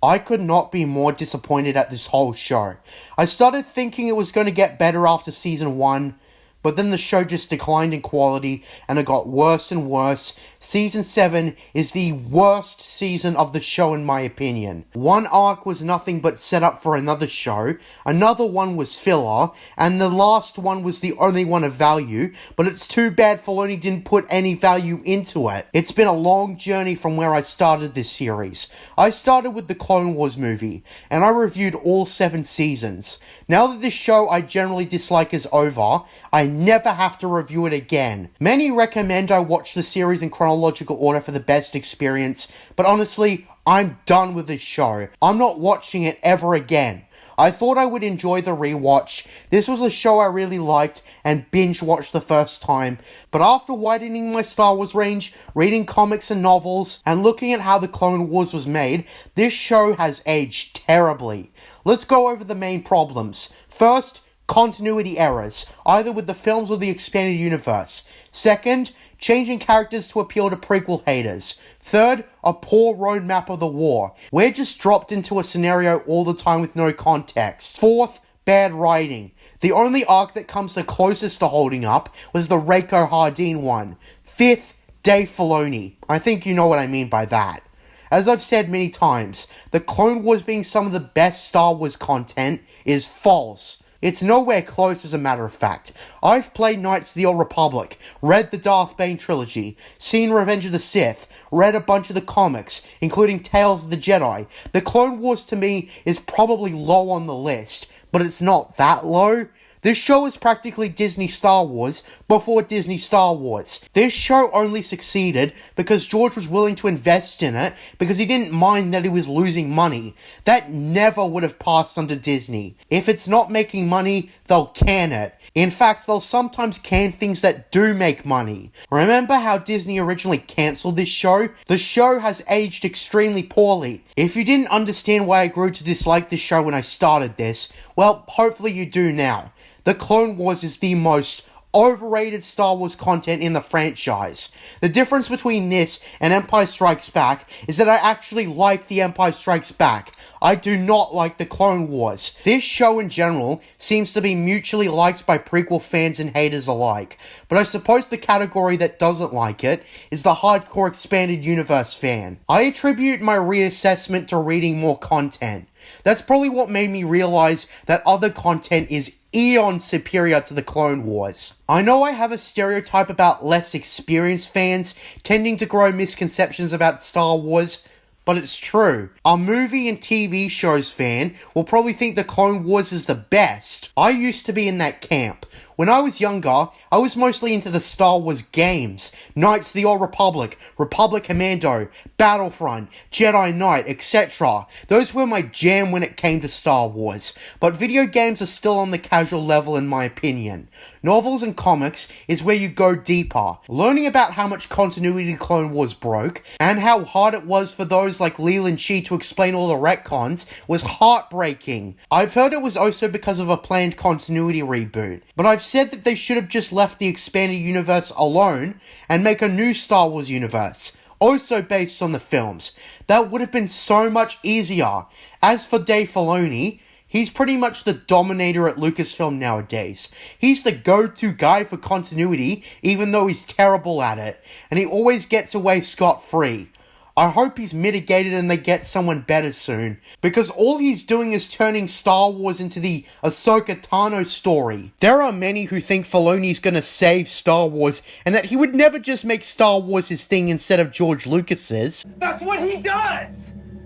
A: I could not be more disappointed at this whole show. I started thinking it was going to get better after Season 1, but then the show just declined in quality, and it got worse and worse. Season 7 is the worst season of the show in my opinion. One arc was nothing but set up for another show, another one was filler, and the last one was the only one of value, but it's too bad Filoni didn't put any value into it. It's been a long journey from where I started this series. I started with the Clone Wars movie, and I reviewed all 7 seasons. Now that this show I generally dislike is over, I never have to review it again. Many recommend I watch the series in chronological order for the best experience, but honestly, I'm done with this show. I'm not watching it ever again. I thought I would enjoy the rewatch. This was a show I really liked and binge watched the first time, but after widening my Star Wars range, reading comics and novels, and looking at how the Clone Wars was made, this show has aged terribly. Let's go over the main problems. First, continuity errors, either with the films or the expanded universe. Second, changing characters to appeal to prequel haters. Third, a poor roadmap of the war. We're just dropped into a scenario all the time with no context. Fourth, bad writing. The only arc that comes the closest to holding up was the Reiko Hardin one. Fifth, Dave Filoni. I think you know what I mean by that. As I've said many times, the Clone Wars being some of the best Star Wars content is false. It's nowhere close, as a matter of fact. I've played Knights of the Old Republic, read the Darth Bane trilogy, seen Revenge of the Sith, read a bunch of the comics, including Tales of the Jedi. The Clone Wars to me is probably low on the list, but it's not that low. This show is practically Disney Star Wars before Disney Star Wars. This show only succeeded because George was willing to invest in it because he didn't mind that he was losing money. That never would have passed under Disney. If it's not making money, they'll can it. In fact, they'll sometimes can things that do make money. Remember how Disney originally cancelled this show? The show has aged extremely poorly. If you didn't understand why I grew to dislike this show when I started this, well, hopefully you do now. The Clone Wars is the most overrated Star Wars content in the franchise. The difference between this and Empire Strikes Back is that I actually like The Empire Strikes Back. I do not like The Clone Wars. This show in general seems to be mutually liked by prequel fans and haters alike, but I suppose the category that doesn't like it is the hardcore expanded universe fan. I attribute my reassessment to reading more content. That's probably what made me realize that other content is eons superior to the Clone Wars. I know I have a stereotype about less experienced fans tending to grow misconceptions about Star Wars, but it's true. A movie and TV shows fan will probably think the Clone Wars is the best. I used to be in that camp. When I was younger, I was mostly into the Star Wars games, Knights of the Old Republic, Republic Commando, Battlefront, Jedi Knight, etc. Those were my jam when it came to Star Wars, but video games are still on the casual level in my opinion. Novels and comics is where you go deeper. Learning about how much continuity the Clone Wars broke, and how hard it was for those like Leland Shee to explain all the retcons, was heartbreaking. I've heard it was also because of a planned continuity reboot, but I've said that they should have just left the expanded universe alone and make a new Star Wars universe, also based on the films. That would have been so much easier. As for Dave Filoni, he's pretty much the dominator at Lucasfilm nowadays. He's the go-to guy for continuity, even though he's terrible at it, and he always gets away scot-free. I hope he's mitigated and they get someone better soon, because all he's doing is turning Star Wars into the Ahsoka Tano story. There are many who think Filoni's gonna save Star Wars, and that he would never just make Star Wars his thing instead of George Lucas's.
F: That's what he does!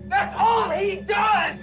F: That's all he does!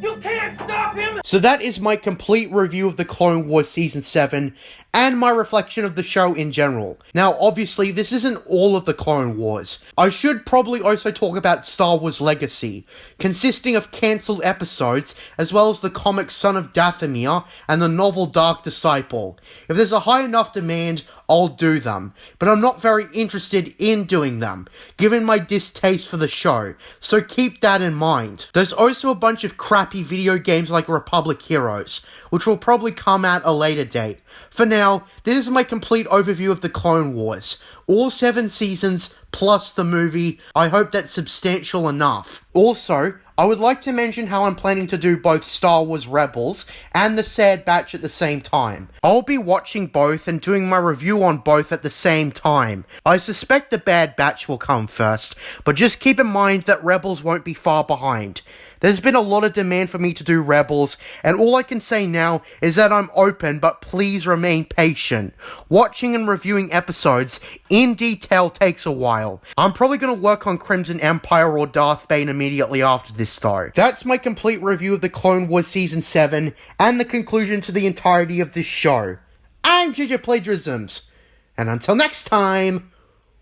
F: You can't stop him!
A: So that is my complete review of the Clone Wars Season 7, and my reflection of the show in general. Now, obviously, this isn't all of the Clone Wars. I should probably also talk about Star Wars Legacy, consisting of cancelled episodes, as well as the comic Son of Dathomir and the novel Dark Disciple. If there's a high enough demand, I'll do them, but I'm not very interested in doing them, given my distaste for the show, so keep that in mind. There's also a bunch of crappy video games like Republic Heroes, which will probably come at a later date. For now, this is my complete overview of the Clone Wars. All 7 seasons, plus the movie. I hope that's substantial enough. Also, I would like to mention how I'm planning to do both Star Wars Rebels and The Sad Batch at the same time. I'll be watching both and doing my review on both at the same time. I suspect The Bad Batch will come first, but just keep in mind that Rebels won't be far behind. There's been a lot of demand for me to do Rebels, and all I can say now is that I'm open, but please remain patient. Watching and reviewing episodes in detail takes a while. I'm probably going to work on Crimson Empire or Darth Bane immediately after this though. That's my complete review of the Clone Wars Season 7, and the conclusion to the entirety of this show. I'm JJ Plagiarisms, and until next time,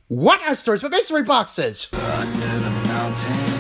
A: what are stories but mystery boxes?
D: Under the mountain.